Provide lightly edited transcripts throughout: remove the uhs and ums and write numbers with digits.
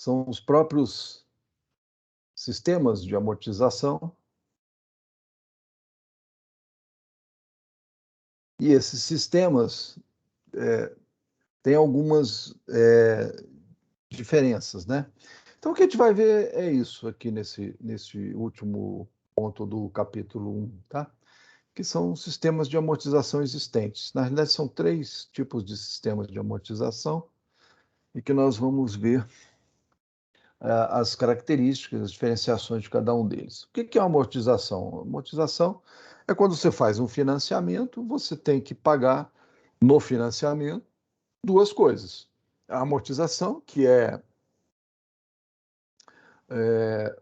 são os próprios sistemas de amortização. E esses sistemas têm algumas diferenças, né? Então, o que a gente vai ver é isso aqui nesse último ponto do capítulo 1, tá? Que são sistemas de amortização existentes. Na realidade, são 3 tipos de sistemas de amortização e que nós vamos ver as características, as diferenciações de cada um deles. O que é uma amortização? Amortização é quando você faz um financiamento, você tem que pagar no financiamento 2 coisas. A amortização, que é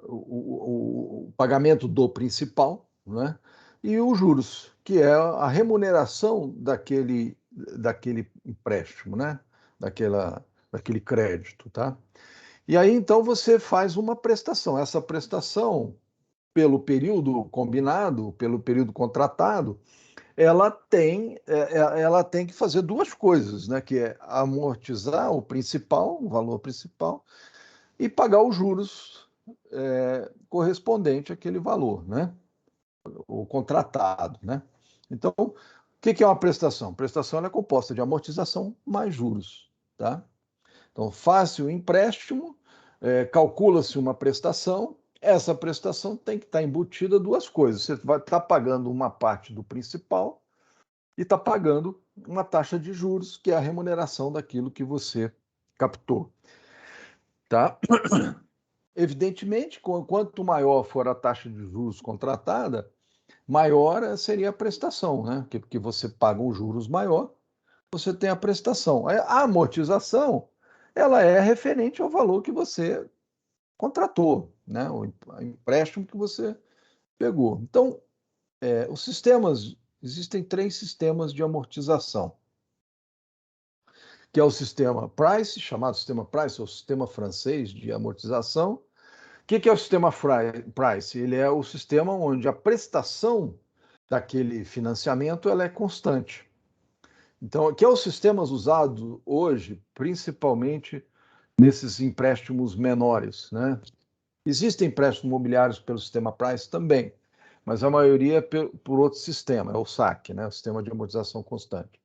o pagamento do principal, né? E os juros, que é a remuneração daquele empréstimo, né? Daquele crédito, tá? E aí, então, você faz uma prestação. Essa prestação, pelo período combinado, pelo período contratado, ela tem que fazer 2 coisas, né? Que é amortizar o principal, o valor principal, e pagar os juros correspondente àquele valor, né? O contratado, né? Então, o que é uma prestação? Prestação é composta de amortização mais juros, tá? Então, faz-se o empréstimo, calcula-se uma prestação, essa prestação tem que estar embutida 2 coisas. Você vai estar pagando uma parte do principal e está pagando uma taxa de juros, que é a remuneração daquilo que você captou, tá? Evidentemente, quanto maior for a taxa de juros contratada, maior seria a prestação, né? Porque você paga um juros maior, você tem a prestação. A amortização, ela é referente ao valor que você contratou, né? O empréstimo que você pegou. Então, existem 3 sistemas de amortização, que é o sistema Price, chamado sistema Price, ou sistema francês de amortização. O que é o sistema Price? Ele é o sistema onde a prestação daquele financiamento ela é constante. Então, que é os sistemas usados hoje, principalmente nesses empréstimos menores, né? Existem empréstimos imobiliários pelo sistema Price também, mas a maioria é por outro sistema, é o SAC, né? O sistema de amortização constante.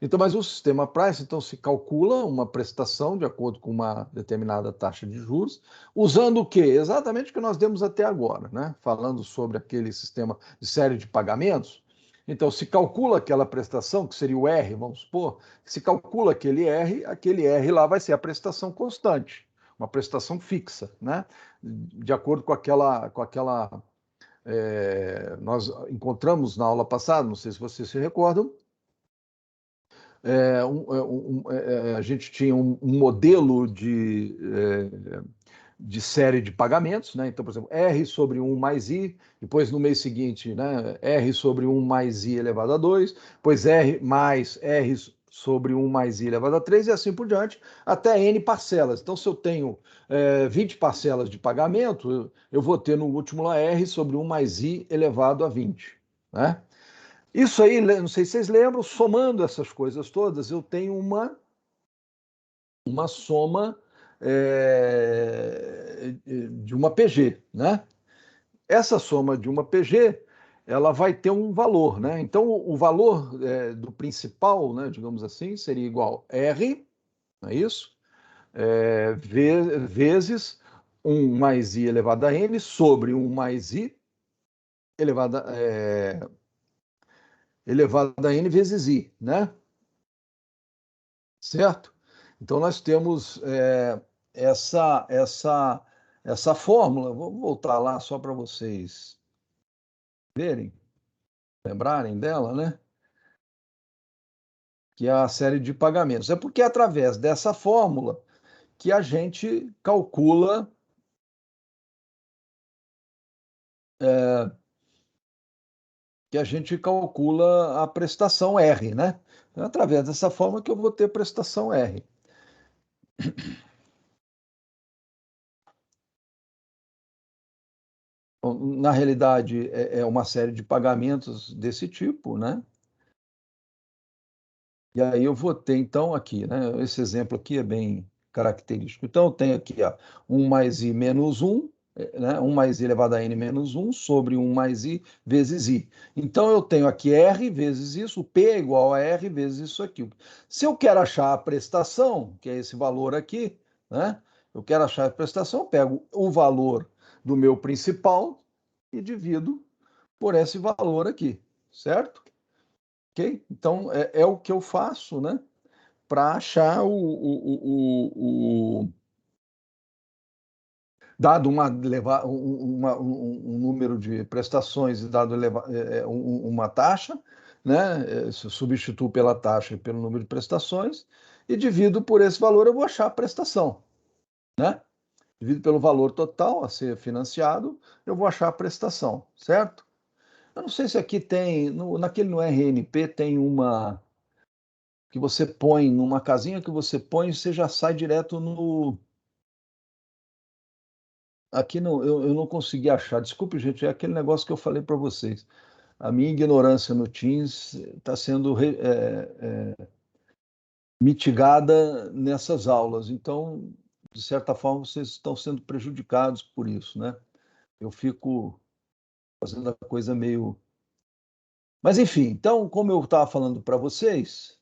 Então, mas o sistema Price, então, se calcula uma prestação de acordo com uma determinada taxa de juros, usando o quê? Exatamente o que nós demos até agora, né? Falando sobre aquele sistema de série de pagamentos. Então, se calcula aquela prestação, que seria o R, vamos supor, se calcula aquele R lá vai ser a prestação constante, uma prestação fixa, né? De acordo com aquela nós encontramos na aula passada, não sei se vocês se recordam, a gente tinha um modelo de série de pagamentos, né? Então, por exemplo, R sobre 1 mais I, depois no mês seguinte, né, R sobre 1 mais I elevado a 2, depois R mais R sobre 1 mais I elevado a 3 e assim por diante, até N parcelas. Então, se eu tenho 20 parcelas de pagamento, eu vou ter no último lá R sobre 1 mais I elevado a 20, né? Isso aí, não sei se vocês lembram, somando essas coisas todas, eu tenho uma soma de uma PG, né? Essa soma de uma PG, ela vai ter um valor, né? Então, o valor do principal, né, digamos assim, seria igual a R, não é isso? Vezes 1 mais I elevado a N sobre 1 mais I elevado a N vezes I, né? Certo? Então, nós temos essa fórmula. Vou voltar lá só para vocês verem, lembrarem dela, né? Que é a série de pagamentos. É porque é através dessa fórmula que a gente calcula a prestação R, né? É através dessa fórmula que eu vou ter prestação R. Na realidade, é uma série de pagamentos desse tipo, né? E aí eu vou ter, então, aqui, né? Esse exemplo aqui é bem característico. Então, eu tenho aqui, ó, 1 mais i menos 1, né? 1 mais i elevado a n menos 1 sobre 1 mais i vezes i. Então, eu tenho aqui R vezes isso, P é igual a R vezes isso aqui. Se eu quero achar a prestação, que é esse valor aqui, né? Eu quero achar a prestação, eu pego o valor do meu principal e divido por esse valor aqui, certo? Ok? Então, é o que eu faço, né? Para achar dado um número de prestações e dado uma taxa, né? Se eu substituo pela taxa e pelo número de prestações e divido por esse valor, eu vou achar a prestação, né? Divido pelo valor total a ser financiado, eu vou achar a prestação, certo? Eu não sei se aqui tem, naquele no RNP tem uma que você põe, numa casinha que você põe, você já sai direto no. Aqui não, eu não consegui achar. Desculpe, gente, é aquele negócio que eu falei para vocês. A minha ignorância no Teams está sendo mitigada nessas aulas. Então, de certa forma, vocês estão sendo prejudicados por isso, né? Eu fico fazendo a coisa meio. Mas, enfim, então, como eu estava falando para vocês,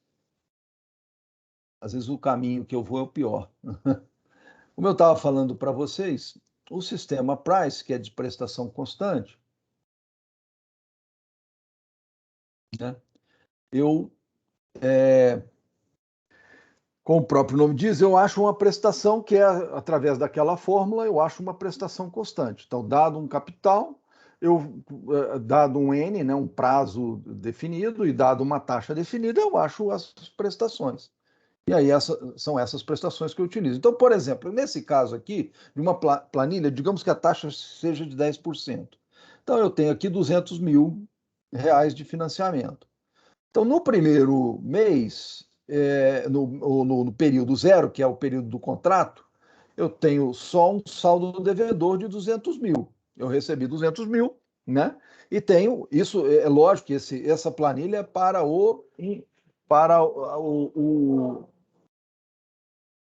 às vezes o caminho que eu vou é o pior. Como eu estava falando para vocês, o sistema Price, que é de prestação constante, né? Eu, como o próprio nome diz, eu acho uma prestação que é, através daquela fórmula, eu acho uma prestação constante. Então, dado um capital, dado um N, né, um prazo definido, e dado uma taxa definida, eu acho as prestações. E aí são essas prestações que eu utilizo. Então, por exemplo, nesse caso aqui, de uma planilha, digamos que a taxa seja de 10%. Então, eu tenho aqui 200 mil reais de financiamento. Então, no primeiro mês, no período zero, que é o período do contrato, eu tenho só um saldo devedor de 200 mil. Eu recebi 200 mil, né? E tenho, isso é lógico que essa planilha é para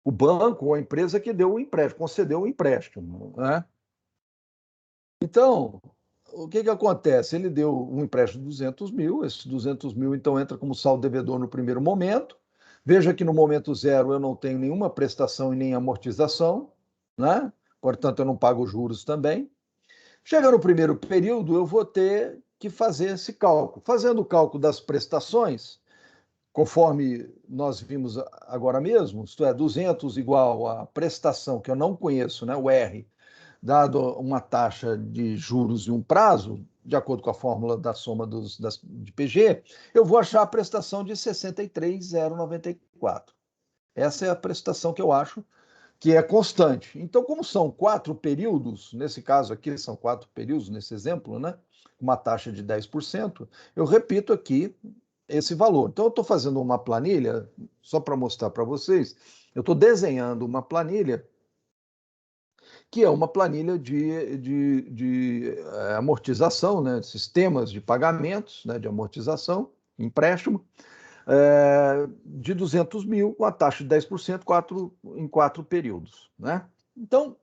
o banco ou a empresa que deu o empréstimo, concedeu o empréstimo, né? Então, o que acontece? Ele deu um empréstimo de 200 mil, esses 200 mil então entra como saldo devedor no primeiro momento. Veja que no momento zero eu não tenho nenhuma prestação e nem amortização, né? Portanto, eu não pago juros também. Chega no primeiro período, eu vou ter que fazer esse cálculo. Fazendo o cálculo das prestações, conforme nós vimos agora mesmo, isto é, 200 igual a prestação, que eu não conheço, né? O R, dado uma taxa de juros e um prazo, de acordo com a fórmula da soma de PG, eu vou achar a prestação de 63,094. Essa é a prestação que eu acho que é constante. Então, como são 4 períodos, nesse caso aqui são 4 períodos, nesse exemplo, né? Uma taxa de 10%, eu repito aqui esse valor. Então, eu estou fazendo uma planilha, só para mostrar para vocês, eu estou desenhando uma planilha que é uma planilha de amortização, né, sistemas de pagamentos, né, de amortização, empréstimo, de 200 mil, com a taxa de 10%, em 4 períodos. Né? Então,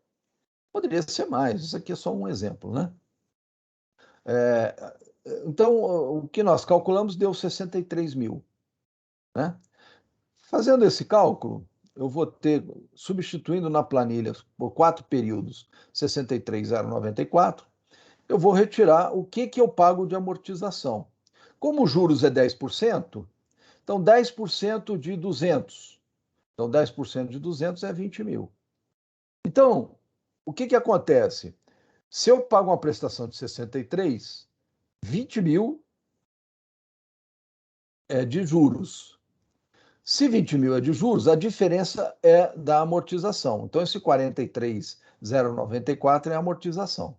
poderia ser mais, isso aqui é só um exemplo. Né? Então, o que nós calculamos deu 63 mil. Né? Fazendo esse cálculo, eu vou ter, substituindo na planilha por 4 períodos, 63,094, eu vou retirar o que eu pago de amortização. Como os juros é 10%, então 10% de 200. Então 10% de 200 é 20 mil. Então, o que acontece? Se eu pago uma prestação de 63, 20 mil é de juros. Se 20 mil é de juros, a diferença é da amortização. Então, esse 43,094 é a amortização.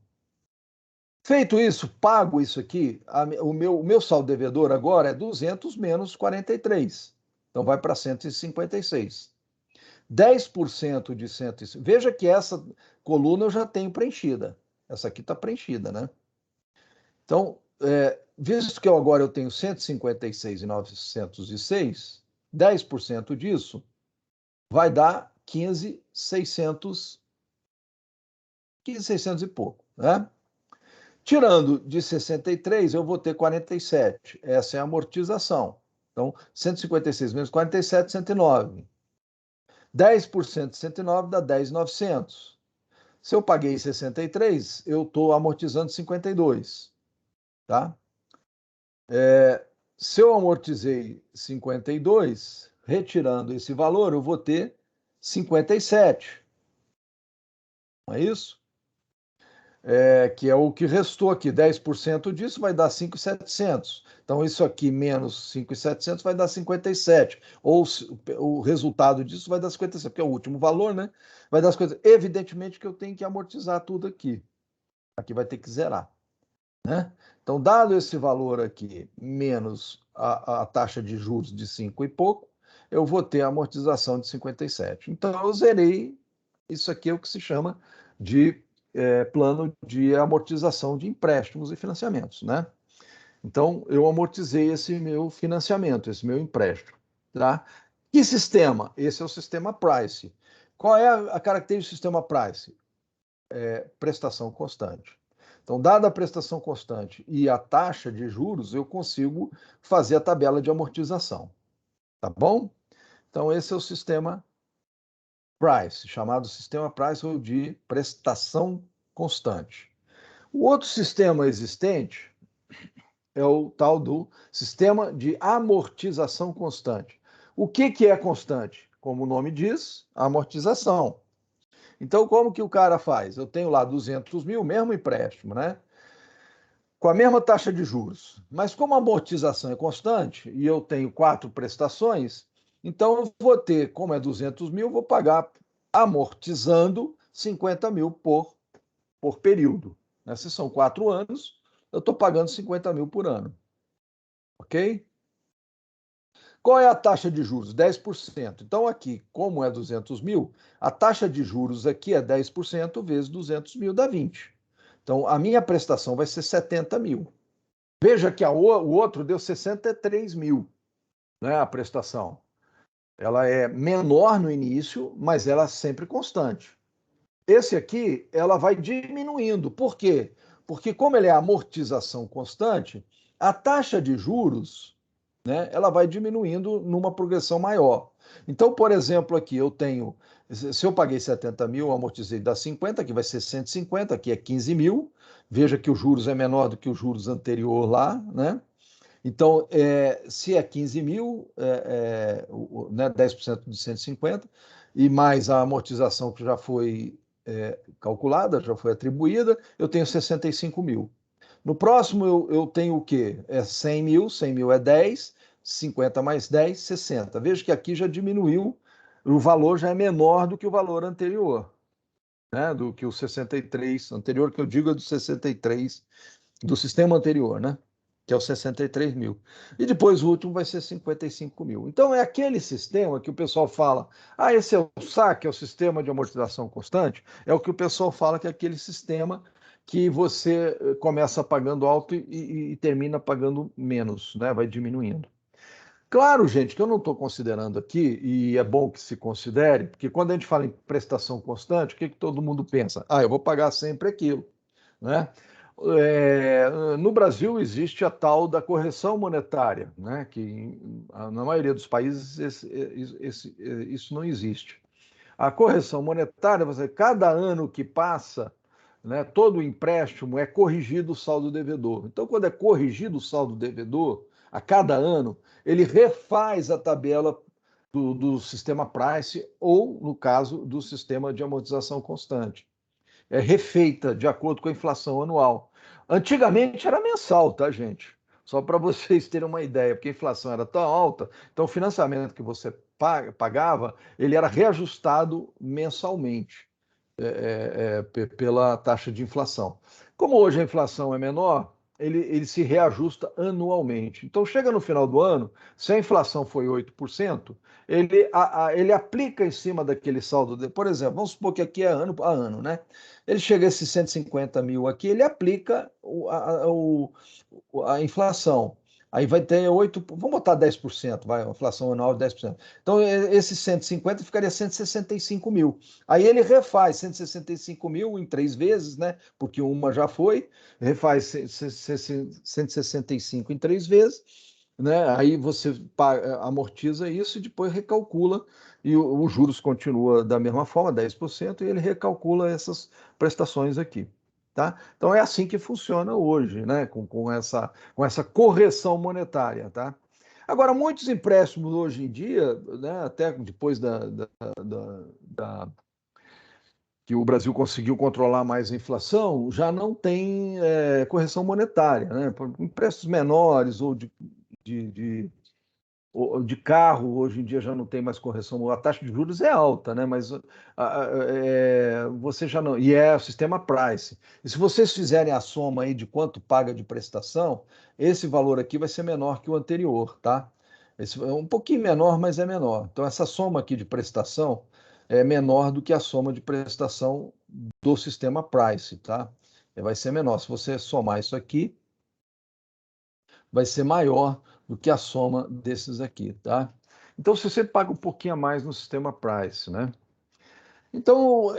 Feito isso, pago isso aqui, o meu saldo devedor agora é 200 menos 43. Então, vai para 156. 10% de 150. Veja que essa coluna eu já tenho preenchida. Essa aqui está preenchida, né? Então, visto que agora eu tenho 156,906, 10% disso vai dar 15.600 e pouco, né? Tirando de 63, eu vou ter 47. Essa é a amortização. Então, 156 menos 47, 109. 10% de 109 dá 10.900. Se eu paguei 63, eu estou amortizando 52, tá? Se eu amortizei 52, retirando esse valor, eu vou ter 57. Não é isso? Que é o que restou aqui. 10% disso vai dar 5.700. Então, isso aqui menos 5.700 vai dar 57. Ou o resultado disso vai dar 57, porque é o último valor, né? Vai dar 50. Evidentemente que eu tenho que amortizar tudo aqui. Aqui vai ter que zerar, né? Então, dado esse valor aqui, menos a taxa de juros de 5 e pouco, eu vou ter a amortização de 57. Então, eu zerei. Isso aqui é o que se chama de plano de amortização de empréstimos e financiamentos, né? Então, eu amortizei esse meu financiamento, esse meu empréstimo, tá? Que sistema? Esse é o sistema Price. Qual é a característica do sistema Price? Prestação constante. Então, dada a prestação constante e a taxa de juros, eu consigo fazer a tabela de amortização, tá bom? Então, esse é o sistema Price, chamado sistema Price ou de prestação constante. O outro sistema existente é o tal do sistema de amortização constante. O que é constante? Como o nome diz, amortização. Então, como que o cara faz? Eu tenho lá 200 mil, mesmo empréstimo, né? Com a mesma taxa de juros. Mas como a amortização é constante e eu tenho 4 prestações, então eu vou ter, como é 200 mil, eu vou pagar amortizando 50 mil por período. Né? Se são 4 anos, eu estou pagando 50 mil por ano. Ok? Qual é a taxa de juros? 10%. Então, aqui, como é 200 mil, a taxa de juros aqui é 10% vezes 200 mil, dá 20. Então, a minha prestação vai ser 70 mil. Veja que o outro deu 63 mil, né, a prestação. Ela é menor no início, mas ela é sempre constante. Esse aqui, ela vai diminuindo. Por quê? Porque como ele é amortização constante, a taxa de juros, né, ela vai diminuindo numa progressão maior. Então, por exemplo, aqui eu tenho, se eu paguei 70 mil, eu amortizei dá 50, aqui vai ser 150, aqui é 15 mil. Veja que os juros é menor do que os juros anterior lá, né? Então, se é 15 mil, né, 10% de 150, e mais a amortização que já foi calculada, já foi atribuída, eu tenho 65 mil. No próximo, eu tenho o quê? 100 mil, 100 mil é 10, 50 mais 10, 60. Veja que aqui já diminuiu, o valor já é menor do que o valor anterior, né? Do que o 63 anterior, que eu digo é do 63 do sistema anterior, né? Que é o 63 mil. E depois o último vai ser 55 mil. Então é aquele sistema que o pessoal fala, esse é o SAC, é o sistema de amortização constante, é o que o pessoal fala que é aquele sistema que você começa pagando alto e termina pagando menos, né? Vai diminuindo. Claro, gente, que eu não estou considerando aqui, e é bom que se considere, porque quando a gente fala em prestação constante, o que todo mundo pensa? Eu vou pagar sempre aquilo, né? No Brasil existe a tal da correção monetária, né? Que na maioria dos países isso não existe. A correção monetária, cada ano que passa, né, todo empréstimo é corrigido o saldo devedor. Então, quando é corrigido o saldo devedor, a cada ano, ele refaz a tabela do sistema Price ou, no caso, do sistema de amortização constante. É refeita de acordo com a inflação anual. Antigamente era mensal, tá, gente? Só para vocês terem uma ideia, porque a inflação era tão alta, então o financiamento que você pagava, ele era reajustado mensalmente pela taxa de inflação. Como hoje a inflação é menor, ele se reajusta anualmente. Então, chega no final do ano, se a inflação foi 8%, ele aplica em cima daquele saldo. Por exemplo, vamos supor que aqui é ano a ano, né? Ele chega a esses 150 mil aqui, ele aplica a inflação. Aí vai ter 8, vamos botar 10%, vai, a inflação anual de 10%. Então, esse 150 ficaria 165 mil. Aí ele refaz 165 mil em 3 vezes, né? Porque uma já foi, refaz 165 em 3 vezes, né? Aí você amortiza isso e depois recalcula, e os juros continua da mesma forma, 10%, e ele recalcula essas prestações aqui. Tá? Então é assim que funciona hoje, né? Com essa correção monetária. Tá? Agora, muitos empréstimos hoje em dia, né, até depois que o Brasil conseguiu controlar mais a inflação, já não tem correção monetária. Né? Empréstimos menores ou de carro, hoje em dia já não tem mais correção, a taxa de juros é alta, né? Mas você já não. E é o sistema price. E se vocês fizerem a soma aí de quanto paga de prestação, esse valor aqui vai ser menor que o anterior, tá? Esse é um pouquinho menor, mas é menor. Então, essa soma aqui de prestação é menor do que a soma de prestação do sistema price, tá? Vai ser menor. Se você somar isso aqui, vai ser maior do que a soma desses aqui, tá? Então, se você paga um pouquinho a mais no sistema price, né? Então,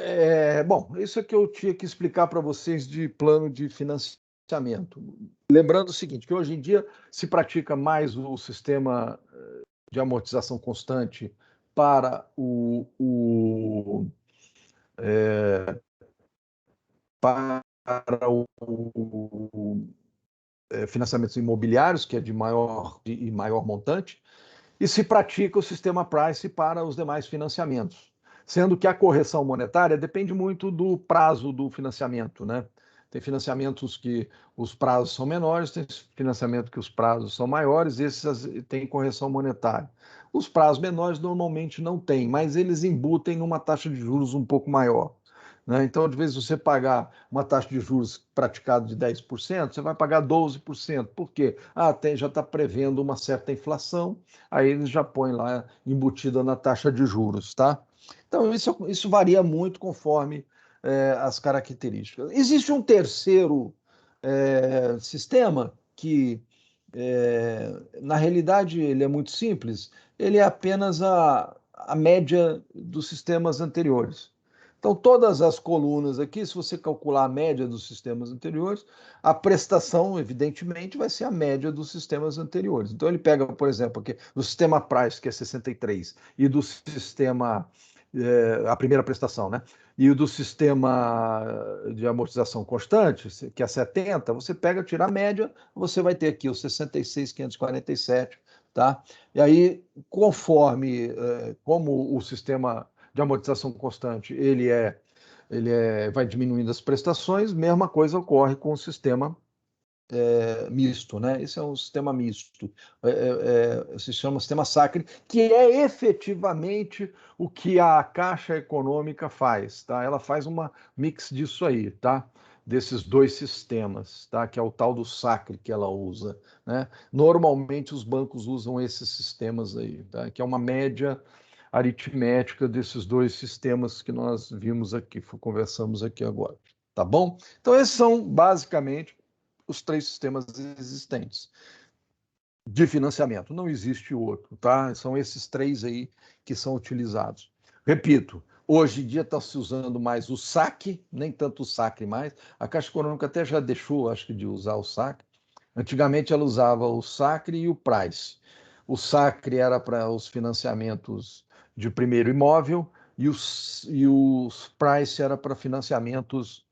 bom, isso é que eu tinha que explicar para vocês de plano de financiamento. Lembrando o seguinte, que hoje em dia se pratica mais o sistema de amortização constante para financiamentos imobiliários, que é de maior montante, e se pratica o sistema price para os demais financiamentos, sendo que a correção monetária depende muito do prazo do financiamento, né? Tem financiamentos que os prazos são menores, tem financiamento que os prazos são maiores, esses têm correção monetária. Os prazos menores normalmente não têm, mas eles embutem numa taxa de juros um pouco maior. Né? Então, de vez você pagar uma taxa de juros praticada de 10%, você vai pagar 12%. Por quê? Já está prevendo uma certa inflação, aí eles já põem lá embutida na taxa de juros, tá? Então, isso varia muito conforme as características. Existe um terceiro sistema que, na realidade, ele é muito simples, ele é apenas a média dos sistemas anteriores. Então, todas as colunas aqui, se você calcular a média dos sistemas anteriores, a prestação, evidentemente, vai ser a média dos sistemas anteriores. Então, ele pega, por exemplo, aqui, do sistema Price, que é 63, e do sistema, a primeira prestação, né? E o do sistema de amortização constante, que é 70, você pega, tira a média, você vai ter aqui o 66.547, tá? E aí, conforme, como o sistema de amortização constante, vai diminuindo as prestações, mesma coisa ocorre com o sistema misto, né? Esse é um sistema misto, se chama sistema Sacre, que é efetivamente o que a Caixa Econômica faz, tá? Ela faz uma mix disso aí, tá? Desses dois sistemas, tá? Que é o tal do Sacre que ela usa, né? Normalmente os bancos usam esses sistemas aí, tá? Que é uma média aritmética desses dois sistemas que nós vimos aqui, conversamos aqui agora, tá bom? Então esses são basicamente os 3 sistemas existentes de financiamento. Não existe outro, tá? São esses 3 aí que são utilizados. Repito, hoje em dia está se usando mais o saque, nem tanto o Sacre mais. A Caixa Econômica até já deixou, acho que, de usar o Sacre. Antigamente ela usava o Sacre e o Price. O Sacre era para os financiamentos de primeiro imóvel e os Price era para financiamentos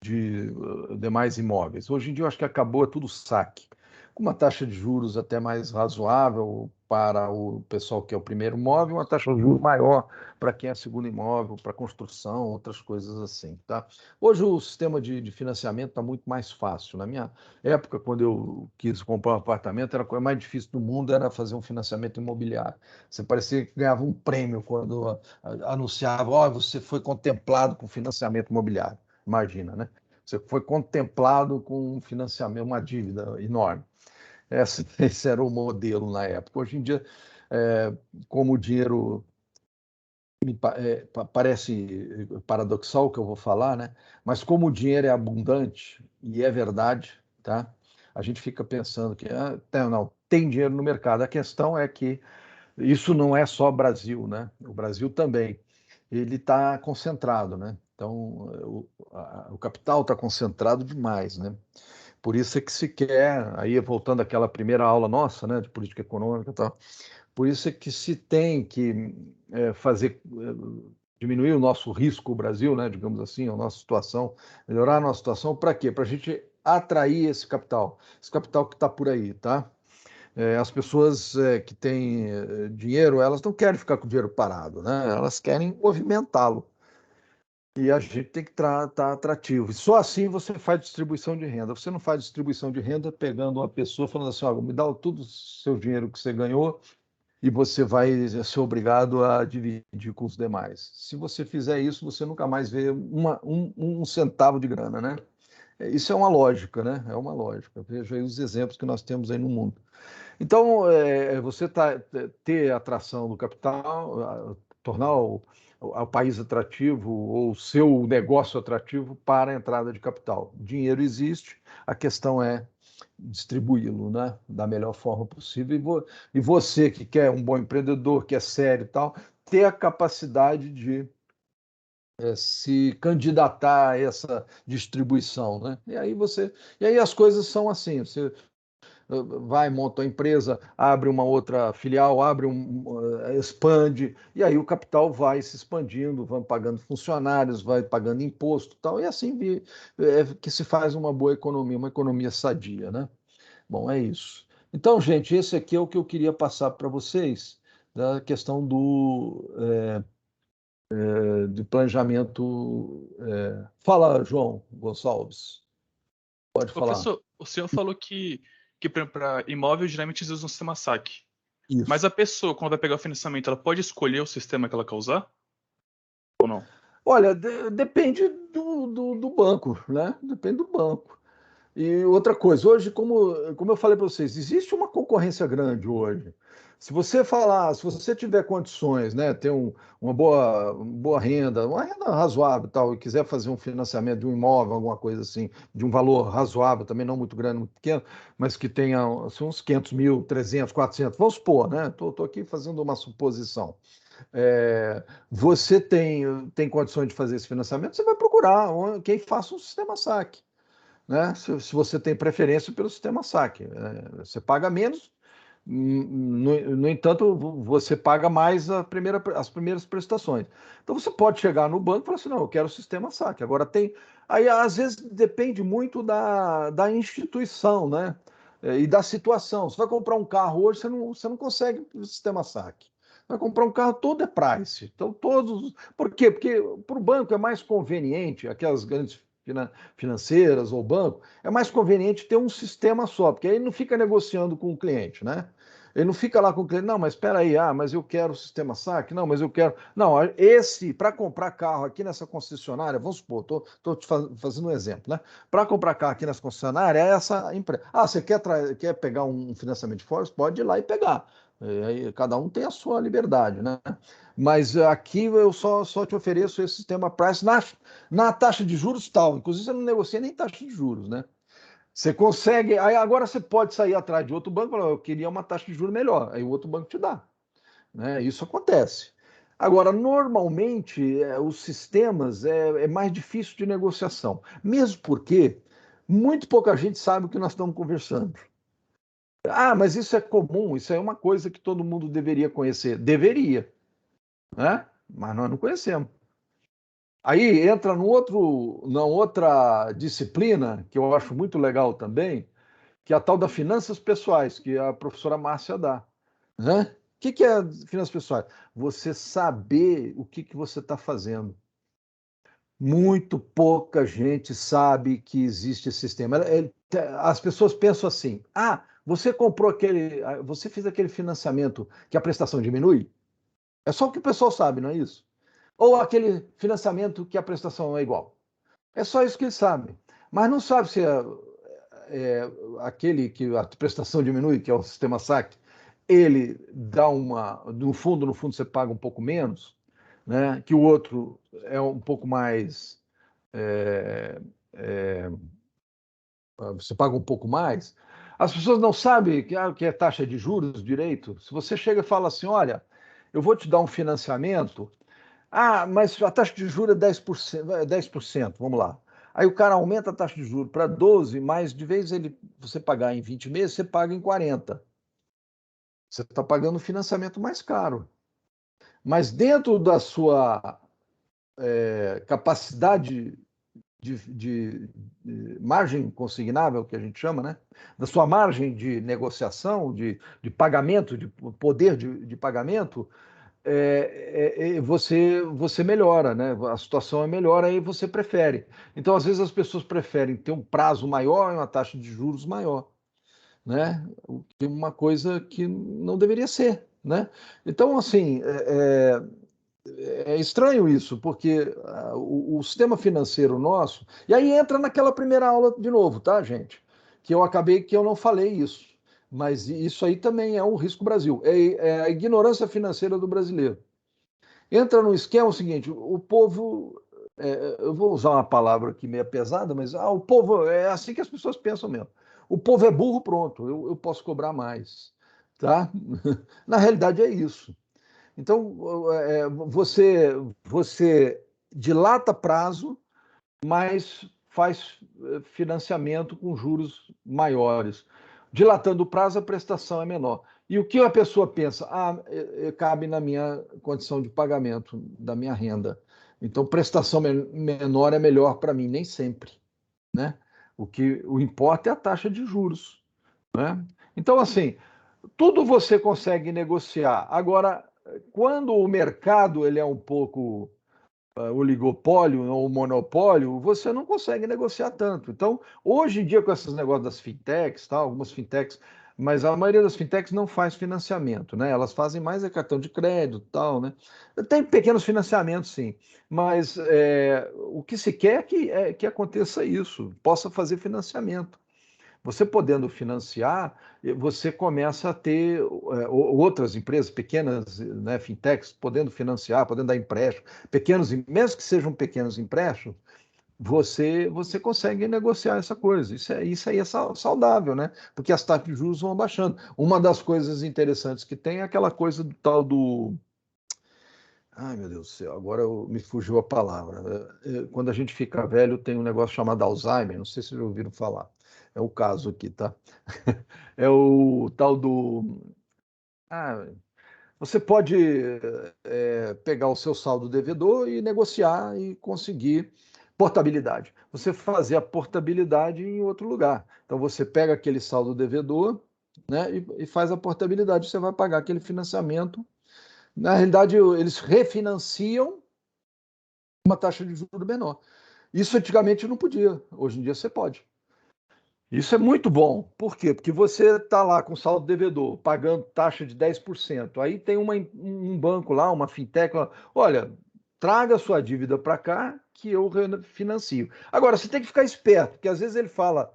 de demais imóveis. Hoje em dia, eu acho que acabou, é tudo saque, com uma taxa de juros até mais razoável para o pessoal que é o primeiro imóvel, uma taxa de juros maior para quem é segundo imóvel, para construção, outras coisas assim, tá? Hoje o sistema de financiamento está muito mais fácil. Na minha época, quando eu quis comprar um apartamento, era a coisa mais difícil do mundo, era fazer um financiamento imobiliário. Você parecia que ganhava um prêmio quando anunciava, ó, você foi contemplado com financiamento imobiliário. Imagina, né? Você foi contemplado com um financiamento, uma dívida enorme. Esse era o modelo na época. Hoje em dia, como o dinheiro parece paradoxal o que eu vou falar, né? Mas como o dinheiro é abundante, e é verdade, tá? A gente fica pensando que não, tem dinheiro no mercado. A questão é que isso não é só Brasil, né? O Brasil também. Ele está concentrado, né? Então, o capital está concentrado demais, né? Por isso é que se quer, aí voltando àquela primeira aula nossa, né, de política econômica e tal, por isso é que se tem que diminuir o nosso risco, o Brasil, né, digamos assim, a nossa situação, melhorar a nossa situação, para quê? Para a gente atrair esse capital que está por aí, tá? As pessoas que têm dinheiro, elas não querem ficar com o dinheiro parado, né? Elas querem movimentá-lo. E a gente tem que estar atrativo. E só assim você faz distribuição de renda. Você não faz distribuição de renda pegando uma pessoa falando assim, me dá todo o seu dinheiro que você ganhou e você vai ser obrigado a dividir com os demais. Se você fizer isso, você nunca mais vê um centavo de grana, né? Isso é uma lógica, né? É uma lógica. Veja aí os exemplos que nós temos aí no mundo. Então, você ter atração do capital, tornar o país atrativo ou o seu negócio atrativo para a entrada de capital. O dinheiro existe, a questão é distribuí-lo, né, da melhor forma possível. E você que quer um bom empreendedor, que é sério e tal, ter a capacidade de se candidatar a essa distribuição, né? E aí as coisas são assim, você vai, monta a empresa, abre uma outra filial, expande, e aí o capital vai se expandindo, vai pagando funcionários, vai pagando imposto e tal, e assim que se faz uma boa economia, uma economia sadia, né? Bom, é isso. Então, gente, esse aqui é o que eu queria passar para vocês, da questão do planejamento. Fala, João Gonçalves, pode falar. Professor, o senhor falou que para imóvel geralmente eles usam um sistema saque. Mas Isso. a pessoa, quando vai pegar o financiamento, ela pode escolher o sistema que ela quer usar? Ou não? Olha, depende do banco, né? Depende do banco. E outra coisa, hoje, como eu falei para vocês, existe uma concorrência grande hoje. Se você tiver condições, né, ter uma boa renda, uma renda razoável e tal, e quiser fazer um financiamento de um imóvel, alguma coisa assim, de um valor razoável, também não muito grande, muito pequeno, mas que tenha assim, uns 500 mil, 300, 400, vamos supor, né? Estou aqui fazendo uma suposição. Você tem condições de fazer esse financiamento, você vai procurar quem faça um sistema saque, né? Se você tem preferência pelo sistema saque. Você paga menos, no entanto, você paga mais as primeiras prestações. Então, você pode chegar no banco e falar assim, não, eu quero o sistema saque. Agora, aí, às vezes, depende muito da instituição, né? E da situação. Você vai comprar um carro hoje, você não consegue o sistema saque. Vai comprar um carro, todo é price. Então, todos. Por quê? Porque para o banco é mais conveniente, aquelas grandes financeiras ou banco, é mais conveniente ter um sistema só, porque aí ele não fica negociando com o cliente, né? Ele não fica lá com o cliente, não, mas espera aí, mas eu quero o sistema saque, não, mas eu quero. Não, para comprar carro aqui nessa concessionária, vamos supor, estou te fazendo um exemplo, né? Para comprar carro aqui nessa concessionária, é essa empresa. Você quer pegar um financiamento de fora? Pode ir lá e pegar. Aí, cada um tem a sua liberdade, né? Mas aqui eu só te ofereço esse sistema price na taxa de juros tal. Inclusive, você não negocia nem taxa de juros, né? Você consegue. Aí agora você pode sair atrás de outro banco e falar, eu queria uma taxa de juros melhor. Aí o outro banco te dá. Né? Isso acontece. Agora, normalmente, os sistemas é mais difícil de negociação. Mesmo porque muito pouca gente sabe o que nós estamos conversando. Mas isso é comum, isso é uma coisa que todo mundo deveria conhecer. Deveria, né? Mas nós não conhecemos. Aí entra na outra disciplina, que eu acho muito legal também, que é a tal da finanças pessoais, que a professora Márcia dá. Né? O que é finanças pessoais? Você saber o que você está fazendo. Muito pouca gente sabe que existe esse sistema. As pessoas pensam assim: você fez aquele financiamento que a prestação diminui? É só o que o pessoal sabe, não é isso? Ou aquele financiamento que a prestação é igual? É só isso que eles sabem. Mas não sabe se aquele que a prestação diminui, que é o sistema saque, ele dá no fundo você paga um pouco menos, né? Que o outro é um pouco mais, é, é, você paga um pouco mais. As pessoas não sabem que é taxa de juros direito. Se você chega e fala assim, olha, eu vou te dar um financiamento, mas a taxa de juros é 10%, vamos lá. Aí o cara aumenta a taxa de juros para 12%, mas de vez você pagar em 20 meses, você paga em 40. Você está pagando o financiamento mais caro. Mas dentro da sua capacidade de margem consignável, que a gente chama, né? Da sua margem de negociação, de pagamento, de poder de pagamento, você melhora, né? A situação é melhor, aí você prefere. Então, às vezes, as pessoas preferem ter um prazo maior e uma taxa de juros maior, né? Tem uma coisa que não deveria ser, né? Então, assim, é estranho isso, porque o sistema financeiro nosso. E aí entra naquela primeira aula de novo, tá, gente? Que eu acabei que eu não falei isso. Mas isso aí também é um risco Brasil. É a ignorância financeira do brasileiro. Entra no esquema o seguinte: o povo. Eu vou usar uma palavra aqui meio pesada, mas o povo é assim que as pessoas pensam mesmo. O povo é burro, pronto, eu posso cobrar mais. Tá? Na realidade é isso. Então, você dilata prazo, mas faz financiamento com juros maiores. Dilatando o prazo, a prestação é menor. E o que a pessoa pensa? Cabe na minha condição de pagamento, da minha renda. Então, prestação menor é melhor para mim, nem sempre, né? O importa é a taxa de juros, né? Então, assim, tudo você consegue negociar. Agora, quando o mercado ele é um pouco oligopólio ou monopólio, você não consegue negociar tanto. Então, hoje em dia, com esses negócios das fintechs, tá, algumas fintechs, mas a maioria das fintechs não faz financiamento, né? Elas fazem mais cartão de crédito, tal, né? Tem pequenos financiamentos, sim, mas o que se quer é que aconteça isso, possa fazer financiamento. Você podendo financiar, você começa a ter outras empresas pequenas, né, fintechs, podendo financiar, podendo dar empréstimo, mesmo que sejam pequenos empréstimos, você consegue negociar essa coisa. Isso aí é saudável, né? Porque as taxas de juros vão abaixando. Uma das coisas interessantes que tem é aquela coisa do tal do. Ai, meu Deus do céu, agora me fugiu a palavra. Quando a gente fica velho, tem um negócio chamado Alzheimer, não sei se vocês já ouviram falar. É o caso aqui, tá? É o tal do. Ah, você pode pegar o seu saldo devedor e negociar e conseguir portabilidade. Você fazer a portabilidade em outro lugar. Então você pega aquele saldo devedor, né, e faz a portabilidade. Você vai pagar aquele financiamento. Na realidade, eles refinanciam uma taxa de juros menor. Isso antigamente não podia, hoje em dia você pode. Isso é muito bom. Por quê? Porque você está lá com saldo devedor, pagando taxa de 10%. Aí tem um banco lá, uma fintech, olha, traga a sua dívida para cá que eu financio. Agora, você tem que ficar esperto, porque às vezes ele fala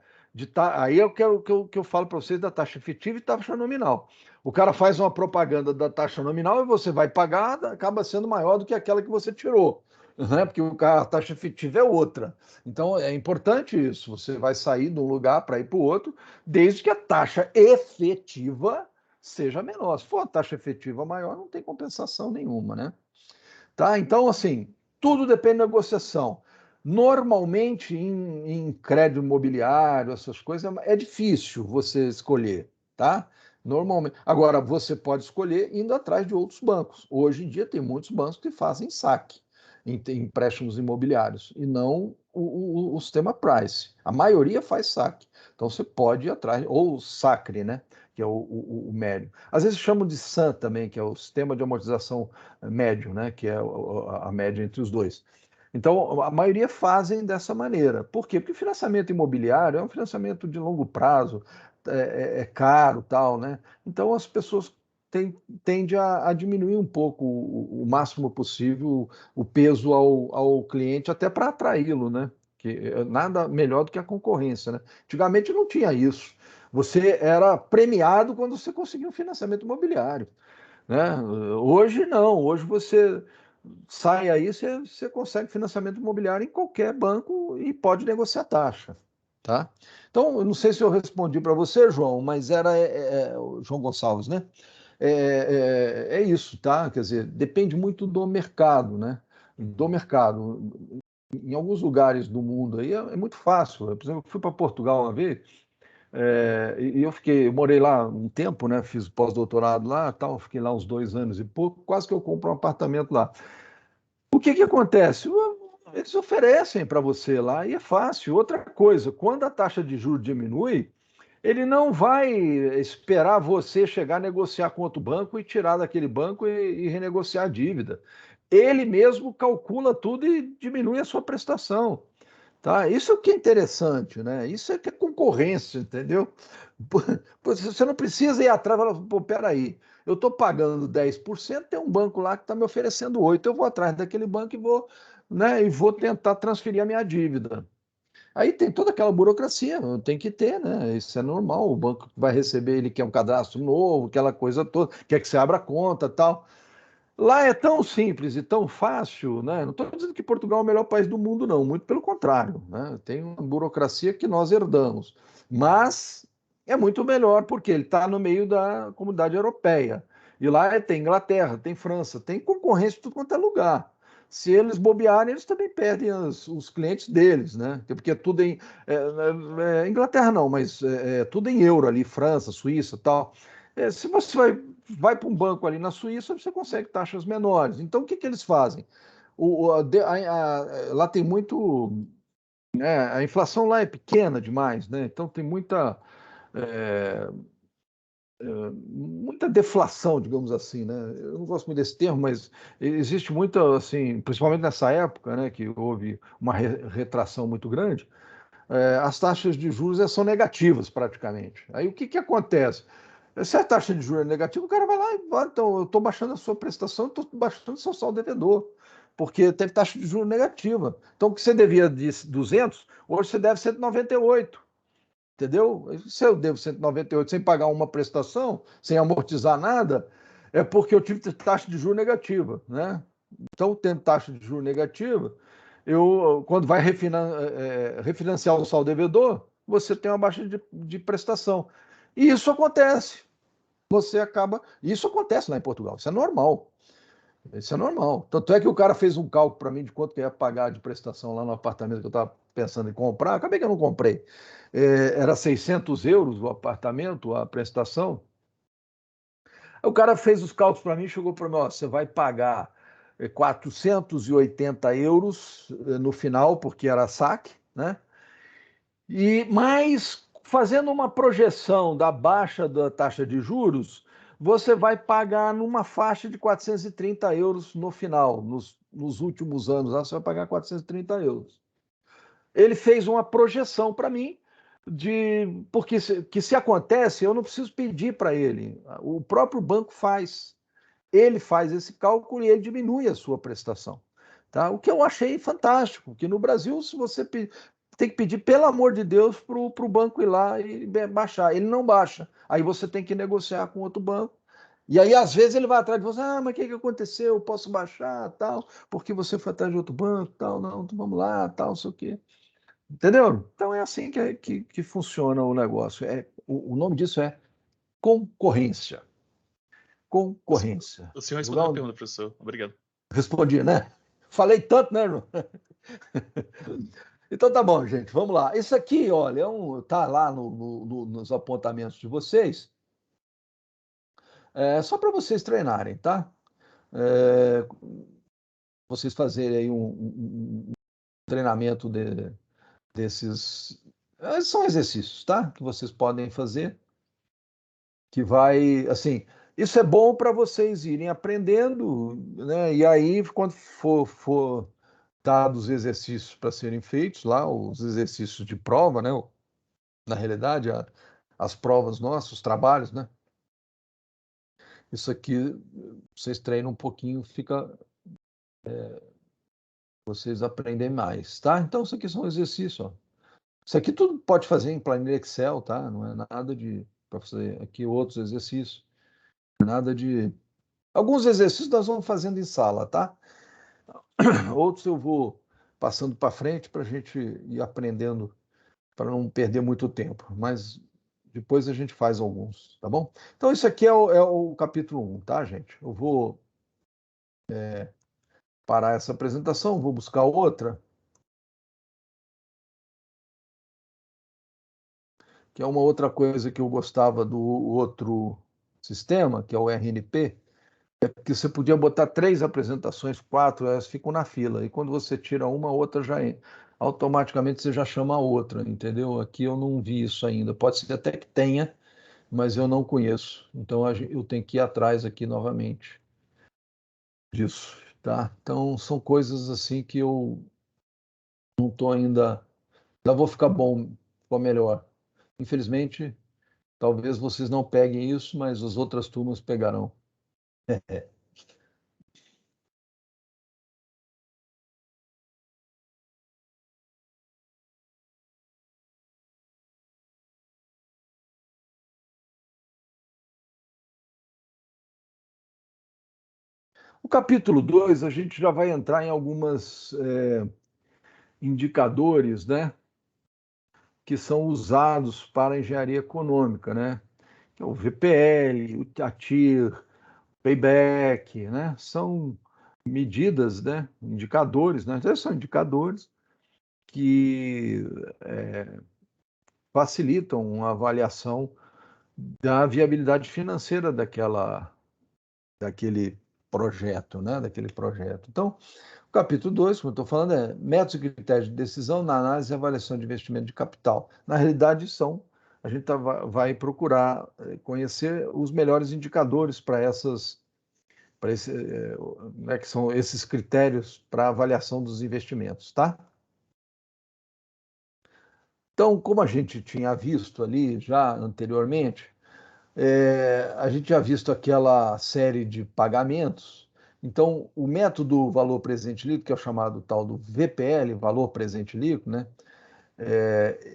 aí é o que eu falo para vocês da taxa efetiva e taxa nominal. O cara faz uma propaganda da taxa nominal e você vai pagar, acaba sendo maior do que aquela que você tirou, né? Porque a taxa efetiva é outra. Então é importante isso. Você vai sair de um lugar para ir para o outro, desde que a taxa efetiva seja menor. Se for a taxa efetiva maior, não tem compensação nenhuma, né? Tá? Então, assim, tudo depende da negociação. Normalmente, em crédito imobiliário, essas coisas, é difícil você escolher, tá? Normalmente. Agora, você pode escolher indo atrás de outros bancos. Hoje em dia, tem muitos bancos que fazem saque em empréstimos imobiliários e não o sistema Price. A maioria faz saque. Então, você pode ir atrás, ou o Sacre, né? Que é o médio. Às vezes chamam de SAM também, que é o sistema de amortização médio, né? Que é a média entre os dois. Então, a maioria fazem dessa maneira. Por quê? Porque financiamento imobiliário é um financiamento de longo prazo, é caro, tal, né? Então, as pessoas tendem a diminuir um pouco, o máximo possível, o peso ao cliente, até para atraí-lo, né? Que é nada melhor do que a concorrência, né? Antigamente não tinha isso. Você era premiado quando você conseguia um financiamento imobiliário, né? Hoje não, hoje você sai aí, você consegue financiamento imobiliário em qualquer banco e pode negociar taxa. tá? Então, eu não sei se eu respondi para você, João, mas era o João Gonçalves, né? É isso, tá? Quer dizer, depende muito do mercado, né? Do mercado. Em alguns lugares do mundo aí é muito fácil. Por exemplo, eu fui para Portugal uma vez, e eu morei lá um tempo, né? Fiz pós-doutorado lá, tal, fiquei lá uns 2 anos e pouco, quase que eu compro um apartamento lá. O que que acontece? Eles oferecem para você lá e é fácil. Outra coisa, quando a taxa de juros diminui, ele não vai esperar você chegar a negociar com outro banco e tirar daquele banco e renegociar a dívida. Ele mesmo calcula tudo e diminui a sua prestação. Tá? Isso é o que é interessante, né? Isso é que é concorrência, entendeu? Você não precisa ir atrás e falar, pô, peraí, eu estou pagando 10%, tem um banco lá que está me oferecendo 8%, eu vou atrás daquele banco e vou, né, e vou tentar transferir a minha dívida. Aí tem toda aquela burocracia, tem que ter, né? Isso é normal, o banco vai receber, ele quer um cadastro novo, aquela coisa toda, quer que você abra conta tal. Lá é tão simples e tão fácil, né? Não estou dizendo que Portugal é o melhor país do mundo, não, muito pelo contrário, né? Tem uma burocracia que nós herdamos, mas é muito melhor porque ele está no meio da comunidade europeia. E lá tem Inglaterra, tem França, tem concorrência de tudo quanto é lugar. Se eles bobearem, eles também perdem os clientes deles, né? Porque tudo em. Inglaterra não, mas tudo em euro ali, França, Suíça tal. Se você vai para um banco ali na Suíça, você consegue taxas menores. Então, o que que eles fazem? Lá tem muito. Né, a inflação lá é pequena demais, né? Então, tem é, muita deflação, digamos assim, né? Eu não gosto muito desse termo, mas existe muita, assim, principalmente nessa época, né, que houve uma retração muito grande, as taxas de juros são negativas praticamente. Aí o que que acontece? Se a taxa de juros é negativa, o cara vai lá e fala, então, eu estou baixando a sua prestação, estou baixando o seu saldo devedor, porque teve taxa de juros negativa. Então, o que você devia de 200, hoje você deve 198, entendeu? Se eu devo 198 sem pagar uma prestação, sem amortizar nada, é porque eu tive taxa de juros negativa, né? Então, tendo taxa de juros negativa, quando vai refinanciar o saldo devedor, você tem uma baixa de prestação. E isso acontece. Você acaba. Isso acontece lá em Portugal, isso é normal. Isso é normal. Tanto é que o cara fez um cálculo para mim de quanto que eu ia pagar de prestação lá no apartamento que eu estava pensando em comprar. Acabei que eu não comprei. Era 600 euros o apartamento, a prestação. Aí o cara fez os cálculos para mim e chegou para mim: ó, você vai pagar 480 euros no final, porque era saque, né? E mais fazendo uma projeção da baixa da taxa de juros, você vai pagar numa faixa de 430 euros no final, nos últimos anos, você vai pagar 430 euros. Ele fez uma projeção para mim porque se acontece, eu não preciso pedir para ele. O próprio banco faz. Ele faz esse cálculo e ele diminui a sua prestação. Tá? O que eu achei fantástico, que no Brasil, se você tem que pedir, pelo amor de Deus, para o banco ir lá e baixar. Ele não baixa. Aí você tem que negociar com outro banco. E aí, às vezes, ele vai atrás de você, mas o que aconteceu? Eu posso baixar, tal, porque você foi atrás de outro banco, tal, não, então vamos lá, tal, não sei o quê. Entendeu? Então é assim que funciona o negócio. O nome disso é concorrência. Concorrência. O senhor respondeu a Lugar pergunta, professor. Obrigado. Respondi, né? Falei tanto, né, João? Então tá bom, gente, vamos lá. Isso aqui, olha, tá lá nos apontamentos de vocês, só para vocês treinarem, tá? É, vocês fazerem aí um treinamento desses. São exercícios, tá? Que vocês podem fazer, que vai, assim, isso é bom para vocês irem aprendendo, né? E aí, quando for dados os exercícios para serem feitos lá, os exercícios de prova, né? Na realidade, as provas nossas, os trabalhos, né? Isso aqui, vocês treinam um pouquinho, vocês aprendem mais, tá? Então, isso aqui são exercícios, ó. Isso aqui tudo pode fazer em planilha Excel, tá? Não é nada para fazer aqui outros exercícios, nada de. Alguns exercícios nós vamos fazendo em sala, tá? Outros eu vou passando para frente para a gente ir aprendendo para não perder muito tempo, mas depois a gente faz alguns, tá bom? Então, isso aqui é o capítulo 1, tá, gente? Eu vou parar essa apresentação, vou buscar outra, que é uma outra coisa que eu gostava do outro sistema, que é o RNP, que você podia botar 3 apresentações, 4, elas ficam na fila. E quando você tira uma, a outra já automaticamente você já chama a outra, entendeu? Aqui eu não vi isso ainda. Pode ser até que tenha, mas eu não conheço. Então eu tenho que ir atrás aqui novamente disso, tá? Então são coisas assim que eu não estou ainda. Já vou ficar bom, ficou melhor. Infelizmente, talvez vocês não peguem isso, mas as outras turmas pegarão. O capítulo 2, a gente já vai entrar em algumas indicadores, né, que são usados para a engenharia econômica, né? Que é o VPL, o TATIR, payback, né? São medidas, né? Indicadores, né? Esses são indicadores que facilitam a avaliação da viabilidade financeira daquele projeto, né? Daquele projeto. Então, o capítulo 2, como eu estou falando, é métodos e critérios de decisão na análise e avaliação de investimento de capital. Na realidade, a gente vai procurar conhecer os melhores indicadores para né, que são esses critérios para avaliação dos investimentos, tá? Então, como a gente tinha visto ali já anteriormente, a gente já visto aquela série de pagamentos. Então, o método valor presente líquido, que é o chamado tal do VPL, valor presente líquido, né?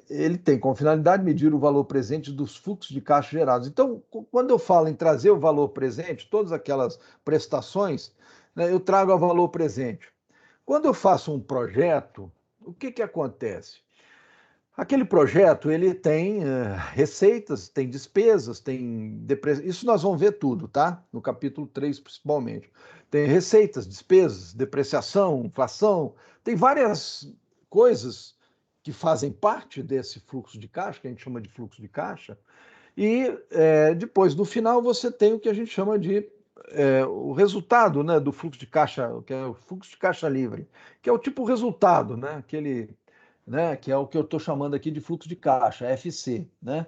Ele tem como finalidade medir o valor presente dos fluxos de caixa gerados. Então, quando eu falo em trazer o valor presente, todas aquelas prestações, né, eu trago o valor presente. Quando eu faço um projeto, o que acontece? Aquele projeto ele tem receitas, tem despesas, isso nós vamos ver tudo, tá? No capítulo 3, principalmente. Tem receitas, despesas, depreciação, inflação, tem várias coisas que fazem parte desse fluxo de caixa, que a gente chama de fluxo de caixa, e depois, no final, você tem o que a gente chama de o resultado, né, do fluxo de caixa, que é o fluxo de caixa livre, que é o tipo resultado, né, que é o que eu estou chamando aqui de fluxo de caixa, FC, né?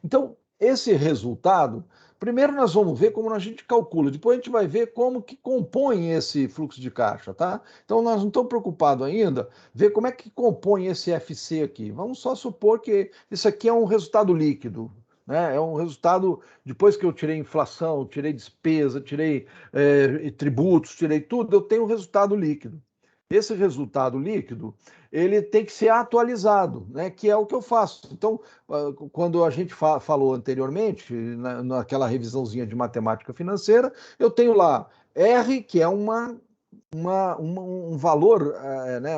Então, esse resultado, primeiro nós vamos ver como a gente calcula, depois a gente vai ver como que compõe esse fluxo de caixa, tá? Então, nós não estamos preocupados ainda ver como é que compõe esse FC aqui. Vamos só supor que isso aqui é um resultado líquido, né? É um resultado, depois que eu tirei inflação, tirei despesa, tirei tributos, tirei tudo, eu tenho um resultado líquido. Esse resultado líquido, ele tem que ser atualizado, né? Que é o que eu faço. Então, quando a gente falou anteriormente, naquela revisãozinha de matemática financeira, eu tenho lá R, que é um valor, né?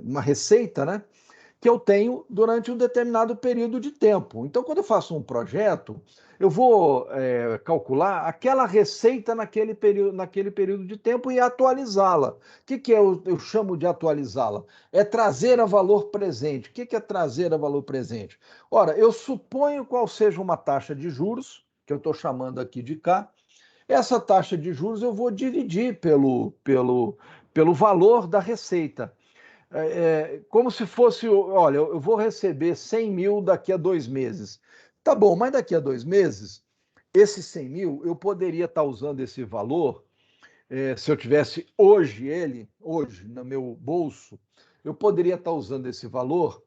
Uma receita, né? Que eu tenho durante um determinado período de tempo. Então, quando eu faço um projeto, eu vou calcular aquela receita naquele período de tempo e atualizá-la. O que eu chamo de atualizá-la? É trazer a valor presente. O que é trazer a valor presente? Ora, eu suponho qual seja uma taxa de juros, que eu estou chamando aqui de K. Essa taxa de juros eu vou dividir pelo valor da receita. Como se fosse, olha, eu vou receber 100 mil daqui a 2 meses. Tá bom, mas daqui a 2 meses, esses 100 mil, eu poderia estar usando esse valor, se eu tivesse hoje, no meu bolso, eu poderia estar usando esse valor